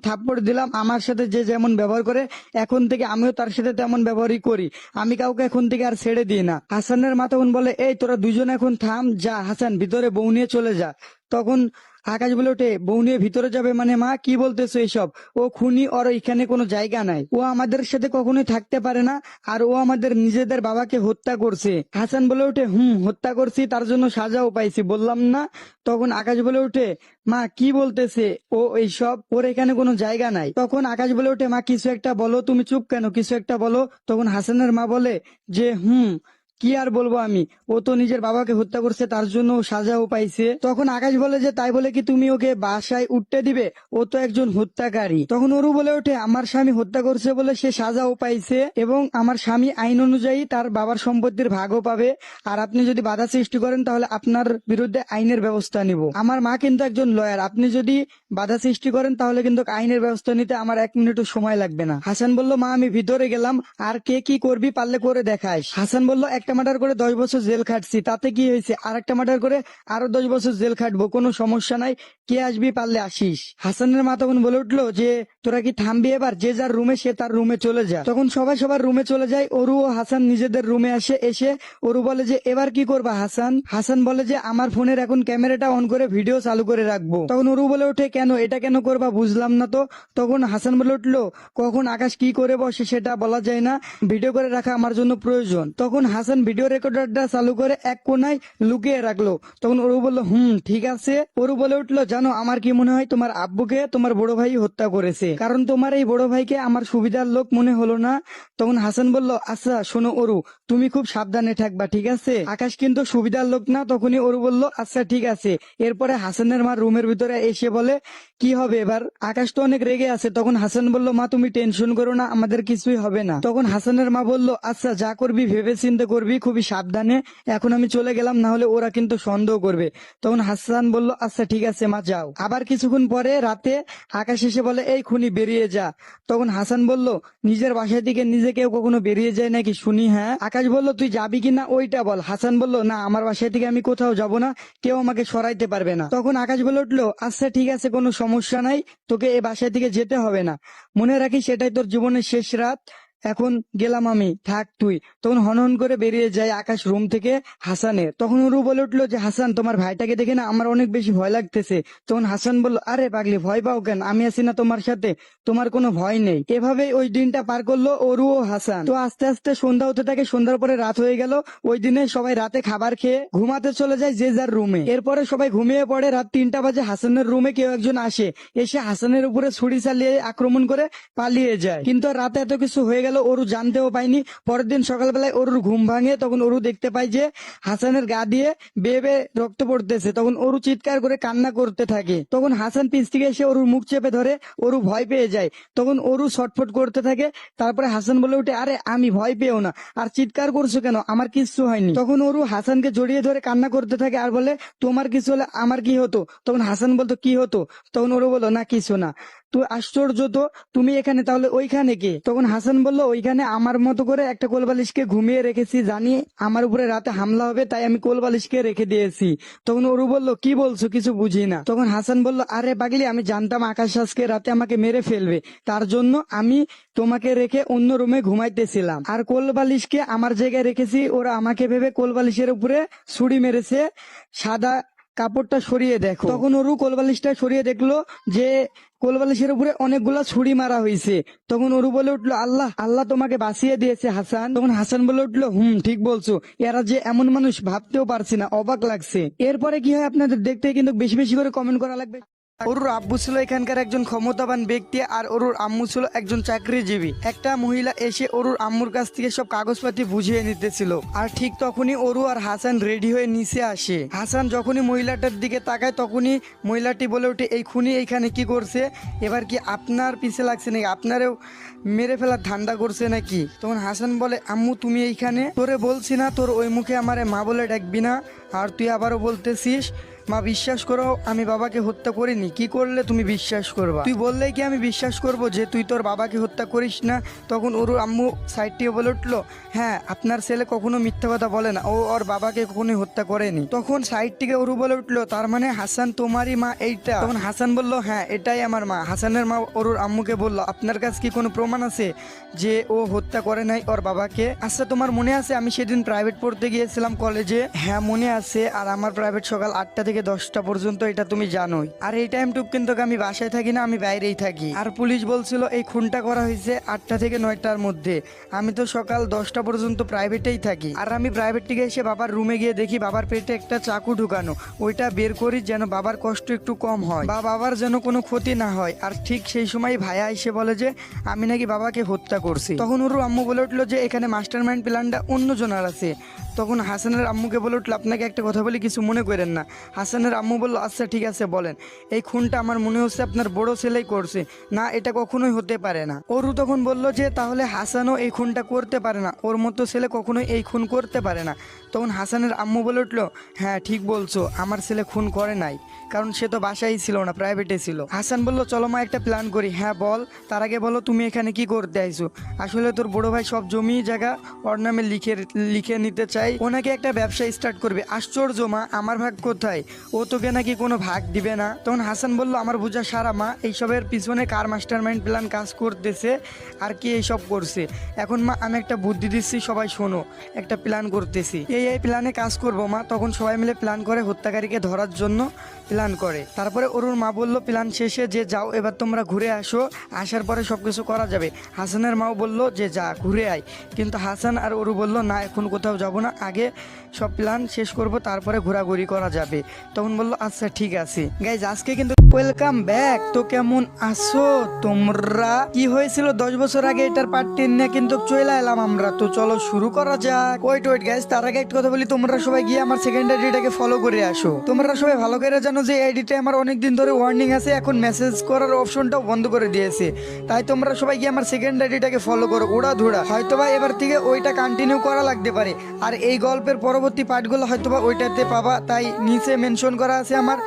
থাপ্পড় দিলাম, আমার সাথে যে যেমন ব্যবহার করে এখন থেকে আমিও তার সাথে তেমন ব্যবহারই করি, আমি কাউকে এখন থেকে আর ছেড়ে দিই না। হাসানের মা তখন বলে এই তোরা দুজন এখন থাম, যা হাসান ভিতরে বউ নিয়ে চলে যা। তখন আকাশ বলে ওঠে বউ নিয়ে ভিতরে যাবে মানে? মা কি বলতেছো এসব? ও খুনি, ওর এখানে কোনো জায়গা নাই, ও আমাদের সাথে কখনোই থাকতে পারে না, আর ও আমাদের নিজেদের বাবাকে হত্যা করছে। হাসান বলে ওঠে হত্যা করছি, তার জন্য সাজাও পাইছি, বললাম না? তখন আকাশ বলে ওঠে মা কি বলতেছে ও এইসব, ওর এখানে কোনো জায়গা নাই। তখন আকাশ বলে ওঠে মা কিছু একটা বলো, তুমি চুপ কেন, কিছু একটা বলো। তখন হাসানের মা বলে যে কি আর বলবো আমি, ও তো নিজের বাবাকে হত্যা করছে, তার জন্য সাজাও পাইছে। তখন আকাশ বলে যে তাই বলে কি তুমি ওকে বাসায় উঠতে দিবে? ও তো একজন হত্যাকারী। তখন অরু বলে ওঠে আমার স্বামী হত্যা করছে বলে সে সাজাও পাইছে, এবং আমার স্বামী আইন অনুযায়ী তার বাবার সম্পত্তির ভাগও পাবে, আর আপনি যদি বাধা সৃষ্টি করেন তাহলে আপনার বিরুদ্ধে আইনের ব্যবস্থা নিব। আমার মা কিন্তু একজন লয়ার, আপনি যদি বাধা সৃষ্টি করেন তাহলে কিন্তু আইনের ব্যবস্থা নিতে আমার 1 মিনিটও সময় লাগবে না। হাসান বলল মা আমি ভিতরে গেলাম, আর কে কি করবি পারলে করে দেখাস। হাসান বলল একটা মার্ডার করে 10 বছর জেল খাটছি, তাতে কি হয়েছে, আর একটা মার্ডার করে আরো 10 বছর জেল খাটবো, কোনো সমস্যা নাই, কে আসবি পারলে আসিস। হাসানের মা তখন বলে উঠলো যে তোরা কি থামবি এবার, যে যার রুমে সে তার রুমে চলে যা। তখন সবাই সবার রুমে চলে যায়। অরু ও হাসান নিজেদের রুমে এসে অরু বলে যে এবার কি করবা হাসান? হাসান বলে যে আমার ফোনের এখন ক্যামেরাটা অন করে ভিডিও চালু করে রাখবো। তখন অরু বলে ওঠে কেন, এটা কেন করবা বুঝলাম না তো। তখন হাসান বলে উঠলো কখন আকাশ কি করে বসে সেটা বলা যায় না, ভিডিও করে রাখা আমার জন্য প্রয়োজন। তখন হাসান ভিডিও রেকর্ডারটা চালু করে এক কোনায় লুকিয়ে রাখলো। তখন অরু বললো ঠিক আছে। অরু বলে উঠলো জানো আমার কি মনে হয়, তোমার আব্বুকে তোমার বড় ভাই হত্যা করেছে, কারণ তোমার এই বড় ভাইকে আমার সুবিধার লোক মনে হলো না। তখন হাসান বলল আচ্ছা শোনো অরু, তুমি খুব সাবধানে থাকবা ঠিক আছে, আকাশ কিন্তু সুবিধার লোক না। তখনই অরু বলল আচ্ছা ঠিক আছে। এরপরে হাসানের মা রুমের ভিতরে এসে বলে কি হবে এবার, আকাশ তো অনেক রেগে আছে। তখন হাসান বলল মা তুমি টেনশন করো না, আমাদের কিছুই হবে না। তখন হাসানের মা বলল আচ্ছা যা করবি ভেবে চিন্তে করবি, খুবই সাবধানে, এখন আমি চলে গেলাম, না হলে ওরা কিন্তু সন্দেহ করবে। তখন হাসান বলল আচ্ছা ঠিক আছে মা যাও। আবার কিছুক্ষণ পরে রাতে আকাশ এসে বলে এই খুনি বেরিয়ে যা। তখন হাসান বলল নিজের বাসায় থেকে নিজে কেউ কখনো বেরিয়ে যায় নাকি শুনি? হ্যাঁ। আকাশ বলল তুই যাবি কিনা ওইটা বল। হাসান বলল না আমার বাসায় থেকে আমি কোথাও যাব না, কেউ আমাকে সরাইতে পারবে না। তখন আকাশ বলে উঠলো আচ্ছা ঠিক আছে কোনো সমস্যা নাই, তোকে এ বাসায় থেকে যেতে হবে না, মনে রাখিস সেটাই তোর জীবনের শেষ রাত, এখন গেলাম আমি, থাক তুই। তখন হনহন করে বেরিয়ে যায় আকাশ রুম থেকে হাসানের। তখন অরু বলে উঠলো যে হাসান তোমার ভাইটাকে দেখে না আমার অনেক বেশি ভয় লাগতেছে। তখন হাসান বলল আরে পাগলি ভয় পাও কেন, আমি আছি না তোমার সাথে, তোমার কোনো ভয় নেই। এভাবেই ওই দিনটা পার করলো অরু ও হাসান। তো আস্তে আস্তে সন্ধ্যা হতে থাকে, সন্ধ্যার পরে রাত হয়ে গেল। ওই দিনে সবাই রাতে খাবার খেয়ে ঘুমাতে চলে যায় যে যার রুমে। এরপরে সবাই ঘুমিয়ে পড়ে। রাত 3টা বাজে হাসানের রুমে কেউ একজন আসে, এসে হাসানের উপরে ছুরি চালিয়ে আক্রমণ করে পালিয়ে যায়। কিন্তু রাতে এত কিছু হয়ে গেল অরু জানতেও পায়নি। পরের দিন সকালবেলায় অরুর ঘুম ভাঙে, তখন অরু দেখতে পায় যে হাসানের গা দিয়ে বেয়ে বেয়ে রক্ত পড়তেছে। তখন অরু চিৎকার করে কান্না করতে থাকে। তখন হাসান পিছ থেকে এসে অরুর মুখ চেপে ধরে, অরু ভয় পেয়ে যায়। তখন অরু ছটফট করতে থাকে। তারপরে হাসান বলে উঠে আরে আমি ভয় পেও না, আর চিৎকার করছো কেন, আমার কিচ্ছু হয়নি। তখন অরু হাসানকে জড়িয়ে ধরে কান্না করতে থাকে আর বলে তোমার কিছু হলে আমার কি হতো? তখন হাসান বলতো কি হতো? তখন অরু বলল না কিছু না। তো আশ্চর্য তো, তুমি এখানে, তাহলে ওইখানে কে? তখন হাসান বলল, ওইখানে আমার মতো করে একটা কোলবালিশকে ঘুমিয়ে রেখেছি, জানি আমার উপরে রাতে হামলা হবে, তাই আমি কোলবালিশকে রেখে দিয়েছি। তখন অরু বলল, কি বলছো, কিছু বুঝি না। তখন হাসান বলল, আরে পাগলি, আমি জানতাম আকাশ আজকে রাতে আমাকে মেরে ফেলবে, তার জন্য আমি তোমাকে রেখে অন্য রুমে ঘুমাইতেছিলাম, আর কোলবালিশকে আমার জায়গায় রেখেছি। ওরা আমাকে ভেবে কোলবালিশের উপরে ছুরি মেরেছে। সাদা কাপড়টা সরিয়ে দেখো। তখন ওরু কোলবালিশটা সরিয়ে দেখলো যে কোলবালিশের উপরে অনেকগুলা ছুরি মারা হয়েছে। তখন ওরু বলে উঠলো, আল্লাহ, আল্লাহ তোমাকে বাঁচিয়ে দিয়েছে হাসান। তখন হাসান বলে উঠলো, ঠিক বলছো, এরা যে এমন মানুষ ভাবতেও পারছি না, অবাক লাগছে। এরপরে কি হয় আপনাদের দেখতে কিন্তু বেশি বেশি করে কমেন্ট করা লাগবে। ওরুর আব্বু ছিল এখানকার একজন ক্ষমতাবান ব্যক্তি, আর ওরুর আম্মু ছিল একজন চাকরিজীবী। একটা মহিলা এসে ওরুর আম্মুর কাছ থেকে সব কাগজপাতি বুঝিয়ে নিতেছিল, আর ঠিক তখনই ওরু আর হাসান রেডি হয়ে নিচে আসে। হাসান যখনই মহিলাটার দিকে তাকায়, তখনই মহিলাটি বলে ওঠে, এই খুনি এইখানে কি করছে? এবার কি আপনার পিছে লাগছে নাকি? আপনারও মেরে ফেলার ধান্দা করছে নাকি? তখন হাসান বলে, আম্মু তুমি এইখানে? তোরে বলছি না তোর ওই মুখে আমারে মা বলে ডাকবি না, আর তুই আবারও বলতেছিস মা। বিশ্বাস করো, আমি বাবাকে হত্যা করিনি। কি করলে তুমি বিশ্বাস করবা? তুই বললেই কি আমি বিশ্বাস করব যে তুই তোর বাবাকে হত্যা করিস না? তখন ওর আম্মু সাইড থেকে বলে উঠলো, হ্যাঁ, আপনার ছেলে কখনো মিথ্যা কথা বলে না, ও ওর বাবাকে কখনোই হত্যা করেনি। তখন সাইড থেকে ওরু বলে উঠলো, তার মানে হাসান তোমারই মা এইটা? তখন হাসান বলল, হ্যাঁ, এটাই আমার মা। হাসানের মা ওরুর আম্মুকে বলল, আপনার কাছে কি কোনো প্রমাণ আছে যে ও হত্যা করে নাই ওর বাবাকে? আচ্ছা, তোমার মনে আছে আমি সেদিন প্রাইভেট পড়তে গিয়েছিলাম কলেজে? হ্যাঁ, মনে আছে। আর আমার প্রাইভেট সকাল 8টা থেকে 10টা পর্যন্ত, এটা তুমি জানোই। আর এই টাইমটুক কিন্তু আমি বাসায় থাকি না, আমি বাইরেই থাকি। আর পুলিশ বলছিল এই খুনটা করা হয়েছে 8টা থেকে 9টার মধ্যে। আমি তো সকাল 10টা পর্যন্ত প্রাইভেটেই থাকি। আর আমি প্রাইভেট থেকে এসে বাবার রুমে গিয়ে দেখি বাবার পেটে একটা চাকু ঢুকানো। ওইটা বের করি যেন বাবার কষ্ট একটু কম হয় বা বাবার যেন কোনো ক্ষতি না হয়। আর ঠিক সেই সময় ভাইয়া এসে বলে যে আমি নাকি বাবাকে হত্যা করছি। তখন ওর আম্মু বলে উঠলো যে এখানে মাস্টারমাইন্ড প্ল্যানটা অন্য জনের আছে। তখন হাসানের আম্মুকে বলে উঠলো, আপনাকে একটা কথা বলি, কিছু মনে করেন না। হাসানের আম্মু বলল, আচ্ছা ঠিক আছে বলেন। এই খুনটা আমার মনে হচ্ছে আপনার বড় ছেলেই করছে। না, এটা কখনোই হতে পারে না। ওরু তখন বলল যে তাহলে হাসানও এই খুনটা করতে পারে না, ওর মতো ছেলে কখনোই এই খুন করতে পারে না। তখন হাসানের আম্মু বলে উঠলো, হ্যাঁ ঠিক বলছো, আমার ছেলে খুন করে নাই, কারণ সে তো বাসায় ছিল না, প্রাইভেটে ছিল। হাসান বলল, চলো মা একটা প্ল্যান করি। হ্যাঁ বল, তার আগে বলো তুমি এখানে কি করতে আইছো? আসলে তোর বড় ভাই সব জমি জায়গা ওর নামে লিখে নিতে চাই, ওনাকে একটা ব্যবসা স্টার্ট করবে। আশ্চর্য মা, আমার ভাগ কোথায়? ও তোকে নাকি কোনো ভাগ দিবে না? তখন হাসান বলল, আমার বোঝা সারা মা, এইসবের পিছনে কার মাস্টারমাইন্ড প্ল্যান কাজ করতেছে আর কি এইসব করছে। এখন মা আমি একটা বুদ্ধি দিচ্ছি, সবাই শোনো। একটা প্ল্যান করতেছি, এই প্ল্যানে কাজ করবো মা। তখন সবাই মিলে প্ল্যান করে হত্যাকারীকে ধরার জন্য প্ল্যান করে। তারপরে ওর মা বলল, প্ল্যান শেষে যে যাও, এবার তোমরা ঘুরে আসো, আসার পরে সবকিছু করা যাবে। হাসানের মাও বলল যে যা ঘুরে আয়, কিন্তু হাসান আর ওরু বলল, না এখন কোথাও যাব না, আগে সব প্ল্যান শেষ করব, তারপরে ঘোরাঘুরি করা যাবে। তখন বলল, আচ্ছা ঠিক আছে। গাইজ আজকে কিন্তু ওয়েলকাম ব্যাক। তো কেমন আছো তোমরা? কি হয়েছিল 10 বছর আগে, এটার পার্ট 10 নিয়ে কিন্তু চলে এলাম আমরা। তো চলো শুরু করা যাক। ওয়েট গাইজ, তার আগে একটা কথা বলি, তোমরা সবাই গিয়ে আমার সেকেন্ড আইডিটাকে ফলো করে আসো। তোমরা সবাই ভালো করে জানো যে আইডিটা আমার অনেকদিন ধরে ওয়ার্নিং আছে, এখন মেসেজ করার অপশনটাও বন্ধ করে দিয়েছে। তাই তোমরা সবাই গিয়ে আমার সেকেন্ড আইডিটাকে ফলো করো, ওড়া ধুড়া। হয়তোবা এবার থেকে ওইটা কন্টিনিউ করা লাগতে পারে, আর এই গল্পের পরবর্তী পার্টগুলো হয়তোবা ওইটাতে পাবা। তাই নিচে মেনশন করা আছে আমার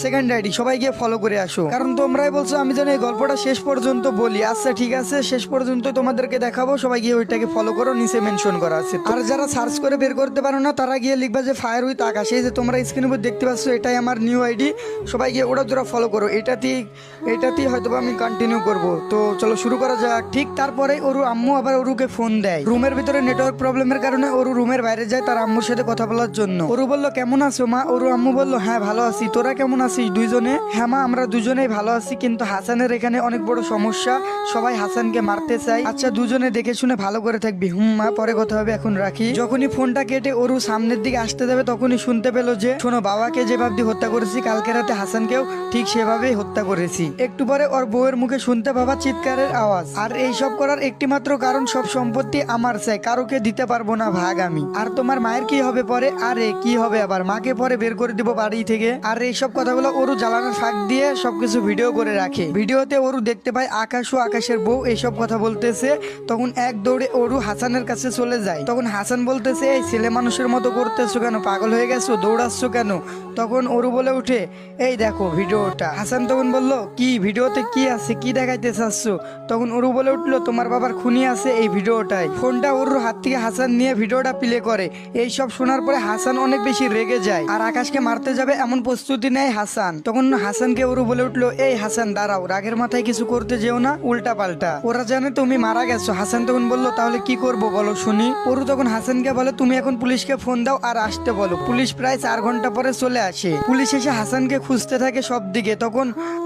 সেকেন্ড আইডি, সবাই গিয়ে ফলো করে আসো। কারণ তোমরাই বলছো আমি যেন এই গল্পটা শেষ পর্যন্ত বলি। আচ্ছা ঠিক আছে, শেষ পর্যন্ত তোমাদেরকে দেখাবো, সবাই গিয়ে ওইটাকে ফলো করো, নিচে মেনশন করা আছে। আর যারা সার্চ করে বের করতে পারো না, তারা গিয়ে লিখবা যে ফায়ার উইথ আকাশ। এই যে তোমরা স্ক্রিনের উপর দেখতে পাচ্ছ, এটাই আমার নিউ আইডি। সবাই গিয়ে ওরা জোড়া ফলো করো, এটাতেই হয়তোবা আমি কন্টিনিউ করব। তো চলো শুরু করা যাক। ঠিক তারপরে ওরু আম্মু আবার ওরুকে ফোন দেয়। রুমের ভিতরে নেটওয়ার্ক প্রবলেমের কারণে ওরু রুমের বাইরে যায় তার আম্মুর সাথে কথা বলার জন্য। ওরু বলল, কেমন আছো মা? ওরু আম্মু বলল, হ্যাঁ ভালো আছি, তোরা কেমন আছিস দুইজনে? হ্যাঁ মা, আমরা দুজনেই ভালো আছি, কিন্তু হাসানের এখানে অনেক বড় সমস্যা, সবাই হাসানকে মারতে চাই। আচ্ছা দুজনে দেখে শুনে ভালো করে থাকবি। মা, পরে কথা হবে, এখন রাখি। যখনই ফোনটা কেটে ওরু সামনের দিকে আসতে যাবে, তখনই শুনতে পেলো যে, শোনো, বাবাকে যেভাবে দিয়ে হত্যা করেছি কালকে রাতে হাসানকেও ঠিক সেভাবেই হত্যা করেছি। একটু পরে ওর বউয়ের মুখে শুনতে পাবা চিৎকারের আওয়াজ। আর এইসব করার একটি মাত্র কারণ, সব সম্পত্তি আমার চাই, কারোকে দিতে পারবো না ভাগ আমি। আর তোমার মায়ের কি হবে পরে? আরে কি হবে আবার, মাকে পরে বের করে দিব বাড়ি থেকে। আর এইসব কথা কথাগুলো ওরু জ্বালানোর ফাঁক দিয়ে সবকিছু ভিডিও করে রাখে। ভিডিওতে ওরু দেখতে পায় আকাশ ও আকাশের বউ এইসব কথা বলতেছে। তখন এক দৌড়ে ওরু হাসানের কাছে চলে যায়। তখন হাসান বলতেছে, এই ছেলে মানুষের মতো করতেছো কেন, পাগল হয়ে গেছো, দৌড়াচ্ছ কেন? তখন ওরু বলে উঠে, এই দেখো ভিডিওটা। হাসান তখন বলল, কি ভিডিওতে কি আছে, কি দেখাইতে চাচ্ছ? তখন ওরু বলে উঠলো, তোমার বাবার খুনি আছে এই ভিডিওটায়। ফোনটা ওরুর হাত থেকে হাসান নিয়ে ভিডিওটা প্লে করে। এই সব শোনার পরে হাসান অনেক বেশি রেগে যায় আর আকাশকে মারতে যাবে এমন প্রস্তুতি নেয় হাসান। তখন হাসানকে ওরু বলে উঠলো, এই হাসান দাঁড়াও, রাগের মাথায় কিছু করতে যেও না, উল্টা পাল্টা, ওরা জানে তুমি মারা গেছো। হাসান তখন বলল, তাহলে কি করব বলো শুনি। ওরু তখন হাসানকে বলে, তুমি এখন পুলিশকে ফোন দাও আর আসতে বলো। পুলিশ প্রায় 4 ঘন্টা পরে চলে আসে। পুলিশ এসে হাসানকে খুঁজতে থাকে সব দিকে। তখন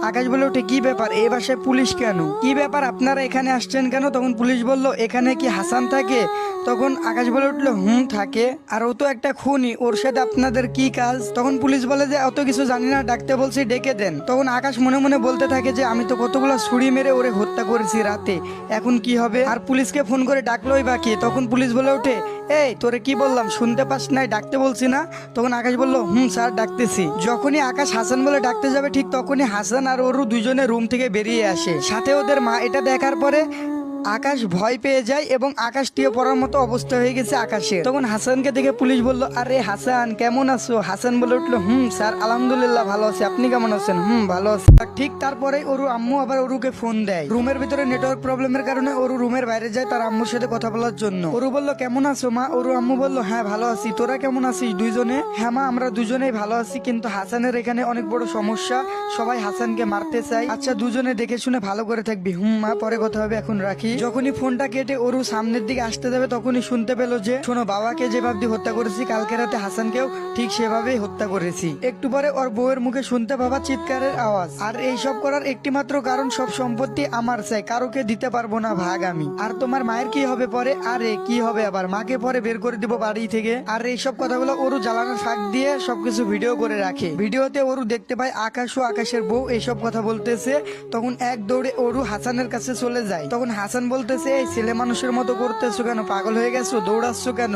আকাশ বলে ওঠে, কি ব্যাপার, এই বাসায় পুলিশ কেন, কি ব্যাপার, আপনারা এখানে আসছেন কেন? তখন পুলিশ বলল, এখানে কি হাসান থাকে? তখন আকাশ বলে উঠলো, থাকে। আর ও তো একটা খুনি, ওর সাথে আপনাদের কি কাজ? তখন পুলিশ বলে যে অত কিছু জানি না, ডাকতে বলছি ডেকে দেন। তখন আকাশ মনে মনে বলতে থাকে যে আমি তো কতগুলো ছুরি মেরে ওরে হত্যা করেছি রাতে, এখন কি হবে? আর পুলিশকে ফোন করে ডাকলোই বাকি। তখন পুলিশ বলে ওঠে, এই তোরে কি বললাম, শুনতে পাস নাই, ডাকতে বলছি না? তখন আকাশ বলল, স্যার ডাকতেছি। যখনই আকাশ হাসান বলে ডাকতে যাবে ঠিক তখনই হাসান আর ওরু দুইজনে রুম থেকে বেরিয়ে আসে, সাথে ওদের মা। এটা দেখার পরে আকাশ ভয় পেয়ে যায় এবং আকাশ টিয়ে পড়ার মতো অবস্থা হয়ে গেছে আকাশের। তখন হাসানকে দেখে পুলিশ বলল, আরে হাসান কেমন আছো? হাসান বলে উঠলো, স্যার আলহামদুলিল্লাহ ভালো আছি, আপনি কেমন আছেন? ভালো আছি। ঠিক তারপরে ওরু আম্মু আবার ওরুকে ফোন দেয়। রুমের ভিতরে নেটওয়ার্ক প্রবলেমের কারণে ওরু রুমের বাইরে যায় তার আম্মুর সাথে কথা বলার জন্য। ওরু বলল, কেমন আছো মা? ওরু আম্মু বলল, হ্যাঁ ভালো আছি, তোরা কেমন আছিস দুইজনে? হ্যাঁ মা, আমরা দুজনেই ভালো আছি, কিন্তু হাসানের এখানে অনেক বড় সমস্যা, সবাই হাসানকে মারতে চায়। আচ্ছা দুজনে দেখে শুনে ভালো করে থাকবি। মা, পরে কথা হবে, এখন রাখি। যখনই ফোনটা কেটে ওরু সামনের দিকে আসতে যাবে তখনই শুনতে পেল যে, শোনো, বাবাকে যেভাবে দিয়ে হত্যা করেছি কালকে রাতে হাসানকেও ঠিক সেভাবেই হত্যা করেছি। একটু পরে ওর বউয়ের মুখে শুনতে পাবা চিৎকারের আওয়াজ। আর এইসব করার একটি মাত্র কারণ, সব সম্পত্তি আমার চাই, কারোকে দিতে পারবো না ভাগ আমি। আর তোমার মায়ের কি হবে পরে? আরে কি হবে আবার, মাকে পরে বের করে দিব বাড়ি থেকে। আর এইসব কথাগুলো ওরু জ্বালানোর ফাঁক দিয়ে সবকিছু ভিডিও করে রাখে। ভিডিওতে ওরু দেখতে পায় আকাশ ও আকাশের বউ এইসব কথা বলতেছে। তখন এক দৌড়ে ওরু হাসানের কাছে চলে যায়। তখন হাসান বলতেছে, এই ছেলে মানুষের মতো করতেছো কেন, পাগল হয়ে গেছো, দৌড়াচ্ছ কেন?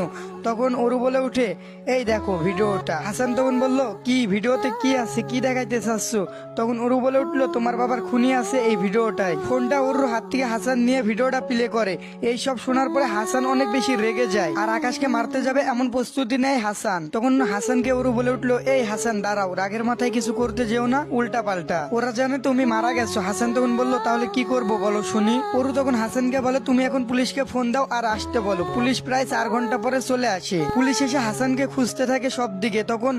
তখন ওরু বলে উঠে, এই দেখো ভিডিওটা। হাসান তখন বলল, কি ভিডিওতে কি আছে, কি দেখাইতে চাচ্ছ? তখন ওরু বলে উঠলো, তোমার বাবার খুনি আছে এই ভিডিওটায়। ফোনটা ওরুর হাত থেকে হাসান নিয়ে ভিডিওটা প্লে করে। এই সব শোনার পরে হাসান অনেক বেশি রেগে যায় আর আকাশকে মারতে যাবে এমন প্রস্তুতি নেয় হাসান। তখন হাসানকে ওরু বলে উঠলো, এই হাসান দাঁড়াও, রাগের মাথায় কিছু করতে যেও না, উল্টা পাল্টা, ওরা জানে তুমি মারা গেছো। হাসান তখন বলল, তাহলে কি করব বলো শুনি। ওরু তখন হাসানকে বলে, তুমি এখন পুলিশকে ফোন দাও আর আসতে বলো। পুলিশ প্রায় 4 ঘন্টা পরে চলে আসে। পুলিশ এসে হাসানকে খুঁজতে থাকে সব দিকে। তখন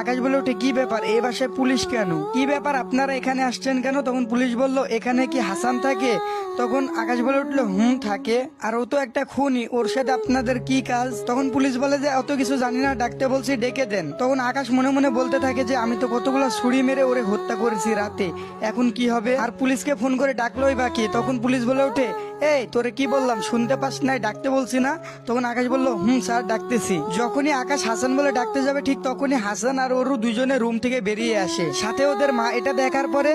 আকাশ বলে ওঠে, কি ব্যাপার, এই বাসায় পুলিশ কেন, কি ব্যাপার, আপনারা এখানে আসছেন কেন? তখন পুলিশ বলল, এখানে কি হাসান থাকে? তখন আকাশ বলে উঠলো, থাকে। আর ও তো একটা খুনি, ওর সাথে আপনাদের কি কাজ? তখন পুলিশ বলে যে অত কিছু জানি না, ডাকতে বলছি ডেকে দেন। তখন আকাশ মনে মনে বলতে থাকে যে আমি তো কতগুলো ছুরি মেরে ওরে হত্যা করেছি রাতে, এখন কি হবে? আর পুলিশকে ফোন করে ডাকলোই বাকি। তখন পুলিশ বলে ওঠে, এই তোরে কি বললাম, শুনতে পাস নাই, ডাকতে বলছি না? তখন আকাশ বলল, স্যার ডাকতেছি। যখনই আকাশ হাসান বলে ডাকতে যাবে ঠিক তখনই হাসান আর ওরু দুইজনে রুম থেকে বেরিয়ে আসে, সাথে ওদের মা। এটা দেখার পরে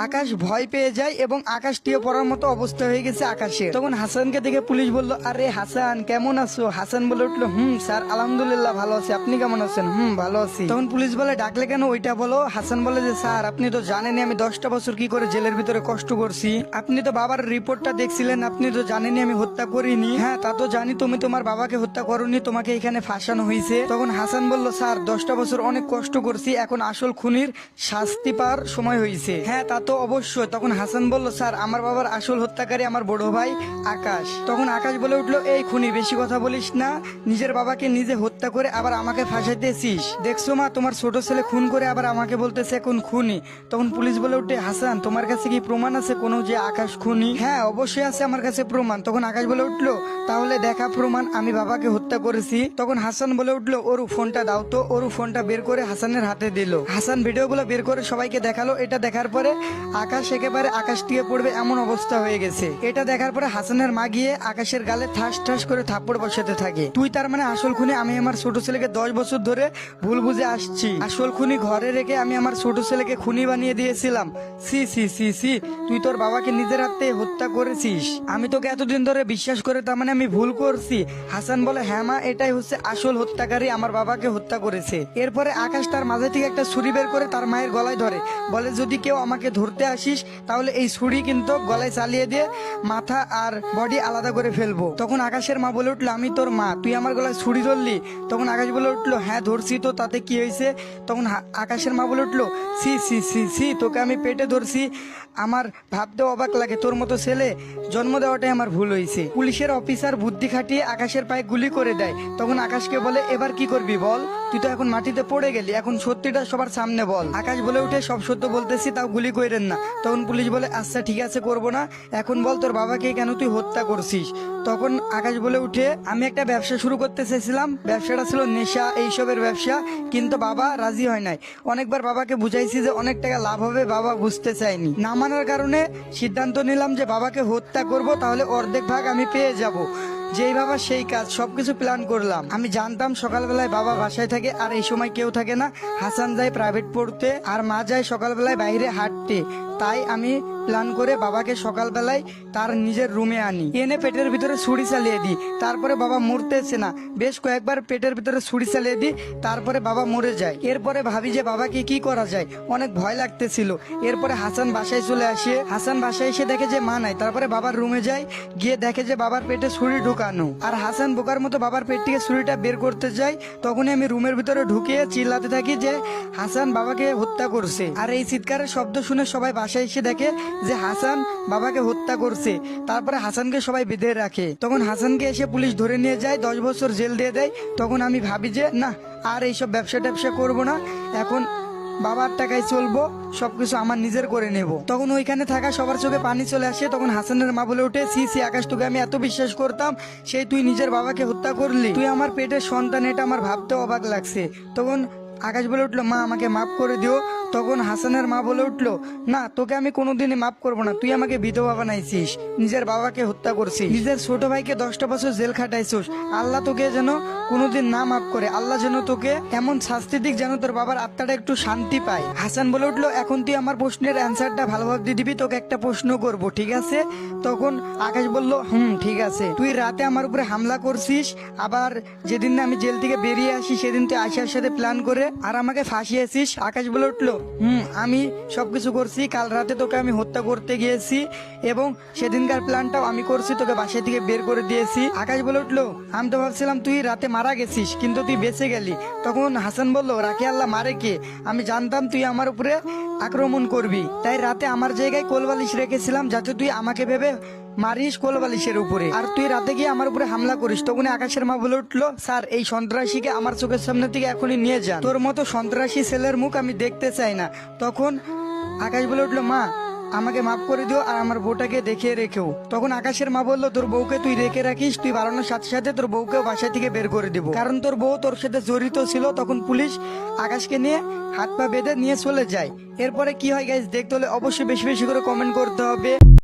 আকাশ ভয় পেয়ে যায় এবং আকাশ টিয়ে পড়ার মতো অবস্থা হয়ে গেছে আকাশের। তখন হাসানকে দেখে পুলিশ বলল, আরে হাসান কেমন আছো? হাসান বলে উঠলো, স্যার আলহামদুলিল্লাহ ভালো আছি, আপনি কেমন আছেন? ভালো আছি। তখন পুলিশ বলে, ডাকলে কেন ওইটা বলো। হাসান বলে যে, স্যার আপনি তো জানেনই আমি 10টা বছর কি করে জেলের ভিতরে কষ্ট করছি, আপনি তো বাবার রিপোর্টটা দেখছিলেন, আপনি তো জানেনই আমি হত্যা করিনি। হ্যাঁ তা তো জানি, তুমি তোমার বাবাকে হত্যা করনি, তোমাকে এখানে ফাঁসানো হয়েছে। তখন হাসান বলল, স্যার 10টা বছর অনেক কষ্ট করছি, এখন আসল খুনির শাস্তি পাওয়ার সময় হয়েছে। হ্যাঁ তা তো অবশ্যই। তখন হাসান বলল, স্যার আমার বাবার আসল হত্যাকারী আমার বড় ভাই আকাশ। তখন আকাশ বলে উঠলো, এই খুনি বেশি কথা বলিস না, নিজের বাবাকে নিজে হত্যা করে আবার আমাকে ফাঁসাইতেছিস। দেখছো মা, তোমার ছোট ছেলে খুন করে আবার আমাকে বলতেছে এখন খুনি। তখন পুলিশ বলে উঠে, হাসান তোমার কাছে কি প্রমাণ আছে কোনো যে আকাশ খুনি? হ্যাঁ অবশ্যই আছে আমার কাছে প্রমাণ। তখন আকাশ বলে উঠলো, তাহলে দেখা প্রমাণ, আমি বাবাকে হত্যা করেছি। তখন হাসান বলে উঠলো, ওরু ফোনটা দাও তো। ওরু ফোনটা বের করে হাসানের হাতে দিল। হাসান ভিডিওগুলো বের করে সবাইকে দেখালো। এটা দেখার পরে আকাশ একেবারে আকাশ থেকে পড়বে এমন অবস্থা হয়ে গেছে। এটা দেখার পরে হাসানের মা গিয়ে আকাশের গালে ঠাস ঠাস করে থাপ্পড় বসাতে থাকে। তুই তার মানে আসল খুনি? আমি আমার ছোট ছেলেকে 10 বছর ধরে ভুল বুঝে আসছি। আসল খুনি ঘরে রেখে আমি আমার ছোট ছেলেকে খুনি বানিয়ে দিয়েছিলাম। সি সি সি সি, তুই তোর বাবাকে নিজের হাতে হত্যা করেছিস। আমি তোকে এতদিন ধরে বিশ্বাস করে তার মানে আমি ভুল করছি। হাসান বলে, হ্যাঁ মা, এটাই হচ্ছে আসল হত্যাকারী, আমার বাবাকে হত্যা করেছে। এরপরে আকাশ তার মাঝে থেকে একটা ছুরি বের করে তার মায়ের গলায় ধরে, বলে যদি কেউ আমাকে ধরতে আসিস তাহলে এই ছুরি কিন্তু গলায় চালিয়ে দিয়ে মাথা আর বডি আলাদা করে ফেলবো। তখন আকাশের মা বলে উঠলো, আমি তোর মা, তুই আমার গলায় ছুরি ধরলি? তখন আকাশ বলে উঠলো, হ্যাঁ ধরছি তো, তাতে কি হয়েছে? তখন আকাশের মা বলে উঠলো, সি সি সি সি, তোকে আমি পেটে ধরছি, আমার ভাবতে অবাক লাগে, তোর মতো ছেলে জন্ম দেওয়াটাই আমার ভুল হয়েছে। পুলিশের অফিসার বুদ্ধি খাটিয়ে আকাশের পায়ে গুলি করে দেয়। তখন আকাশকে বলে, এবার কি করবি বল, তুই তো এখন মাটিতে পড়ে গেলি, এখন সত্যিটা সবার সামনে বল। আকাশ বলে উঠে, সব সত্য বলতেছি, তাও গুলি করেন না। তখন পুলিশ বলে, আচ্ছা ঠিক আছে, করবো না, এখন বল তোর বাবাকে কেন তুই হত্যা করছিস? তখন আকাশ বলে উঠে, আমি একটা ব্যবসা শুরু করতে চেয়েছিলাম, ব্যবসাটা ছিল নেশা এইসবের ব্যবসা, কিন্তু বাবা রাজি হয় নাই। অনেকবার বাবাকে বুঝাইছি যে অনেক টাকা লাভ হবে, বাবা বুঝতে চায়নি। না মানার কারণে সিদ্ধান্ত নিলাম যে বাবাকে হত্যা করব, তাহলে অর্ধেক ভাগ আমি পেয়ে যাব। যেই বাবা সেই কাজ, সবকিছু প্ল্যান করলাম। আমি জানতাম সকালবেলায় বাবা বাসায় থাকে আর এই সময় কেউ থাকে না। হাসান যায় প্রাইভেট পড়তে আর মা যায় সকালবেলায় বাইরে হাঁটতে। তাই আমি প্ল্যান করে বাবাকে সকালবেলায় তার নিজের রুমে আনি, এনে পেটের ভিতরে ছুরি চালিয়ে দিই। তারপরে বাবা মরতেছে না, বেশ কয়েকবার পেটের ভিতরে ছুরি চালিয়ে দিই, তারপরে বাবা মরে যায়। এরপরে ভাবি যে বাবাকে কি করা যায়, অনেক ভয় লাগতেছিল। এরপরে হাসান বাসায় চলে আসে। হাসান বাসায় এসে দেখে যে মা নাই, তারপরে বাবার রুমে যায়, গিয়ে দেখে যে বাবার পেটে ছুরি ঢুকানো। আর হাসান বোকার মতো বাবার পেট থেকে ছুরিটা বের করতে যায়। তখনই আমি রুমের ভিতরে ঢুকিয়ে চিল্লাতে থাকি যে হাসান বাবাকে হত্যা করছে। আর এই চিৎকারের শব্দ শুনে সবাই বাসায় এসে দেখে যে হাসান বাবাকে হত্যা করছে। তারপরে হাসানকে সবাই বেঁধে রাখে। তখন হাসানকে এসে পুলিশ ধরে নিয়ে যায়, 10 বছর জেল দিয়ে দেয়। তখন আমি ভাবি যে না, আর এইসব ব্যবসা ট্যাবসা করবো না, এখন বাবার টাকায় চলবো, সবকিছু আমার নিজের করে নেব। তখন ওইখানে থাকা সবার চোখে পানি চলে আসে। তখন হাসানের মা বলে ওঠে, সি সি আকাশ, তোকে আমি এত বিশ্বাস করতাম, সেই তুই নিজের বাবাকে হত্যা করলি, তুই আমার পেটের সন্তান, এটা আমার ভাবতে অবাক লাগছে। তখন আকাশ বলে উঠলো, মা আমাকে মাফ করে দিও। তখন হাসানের মা বলে উঠলো, না, তোকে আমি কোনোদিনই মাফ করবো না, তুই আমাকে বিধবা বানাইছিস, নিজের বাবাকে হত্যা করছিস, নিজের ছোট ভাইকে 10টা বছর জেল খাটাইছিস। আল্লাহ তোকে যেন কোনোদিন না মাফ করে, আল্লাহ যেন তোকে এমন শাস্তি দিক যেন তোর বাবার আত্মাটা একটু শান্তি পায়। হাসান বলে উঠলো, এখন তুই আমার প্রশ্নের অ্যান্সারটা ভালোভাবে দিয়ে দিবি, তোকে একটা প্রশ্ন করব, ঠিক আছে? তখন আকাশ বলল, ঠিক আছে। তুই রাতে আমার উপরে হামলা করছিস, আবার যেদিন আমি জেল থেকে বেরিয়ে আসি সেদিন তুই আয়শার সাথে প্ল্যান করে আর আমাকে ফাঁসিয়েছিস। আকাশ বলে উঠলো, আমি সবকিছু করছি, কাল রাতে তোকে আমি হত্যা করতে গিয়েছি এবং সেদিনকার প্ল্যানটাও আমি করছি, তোকে বাসা থেকে বের করে দিয়েছি। আকাশ বলে উঠলো, আমি তো ভাবছিলাম তুই রাতে মারা গেছিস, কিন্তু তুই বেঁচে গেলি। তখন হাসান বলল, রাখে আল্লাহ মারে কে, আমি জানতাম তুই আমার উপরে আক্রমণ করবি, তাই রাতে আমার জায়গায় কোলবালিশ রেখেছিলাম যাতে তুই আমাকে ভেবে মারিস কোলবালিশের উপরে, আর তুই রাতে গিয়ে আমার উপরে হামলা করিস। তখন আকাশের মা বলে উঠলো, স্যার এই সন্ত্রাসীকে আমার চোখের সামনে থেকে এখনই নিয়ে যান, তোর মতো সন্ত্রাসী ছেলের মুখ আমি দেখতে চাই না। তখন আকাশ বলে উঠলো, মা আমাকে মাফ করে দিও আর আমার বউটাকে দেখিয়ে রেখেও। তখন আকাশের মা বললো, তোর বউকে তুই রেখে রাখিস, তুই বাড়ানোর সাথে সাথে তোর বউকেও বাসা থেকে বের করে দিব, কারণ তোর বউ তোর সাথে জড়িত ছিল। তখন পুলিশ আকাশকে নিয়ে হাত পা বেঁধে নিয়ে চলে যায়। এরপরে কি হয় গাইস দেখতে হলে অবশ্যই বেশি বেশি করে কমেন্ট করতে হবে।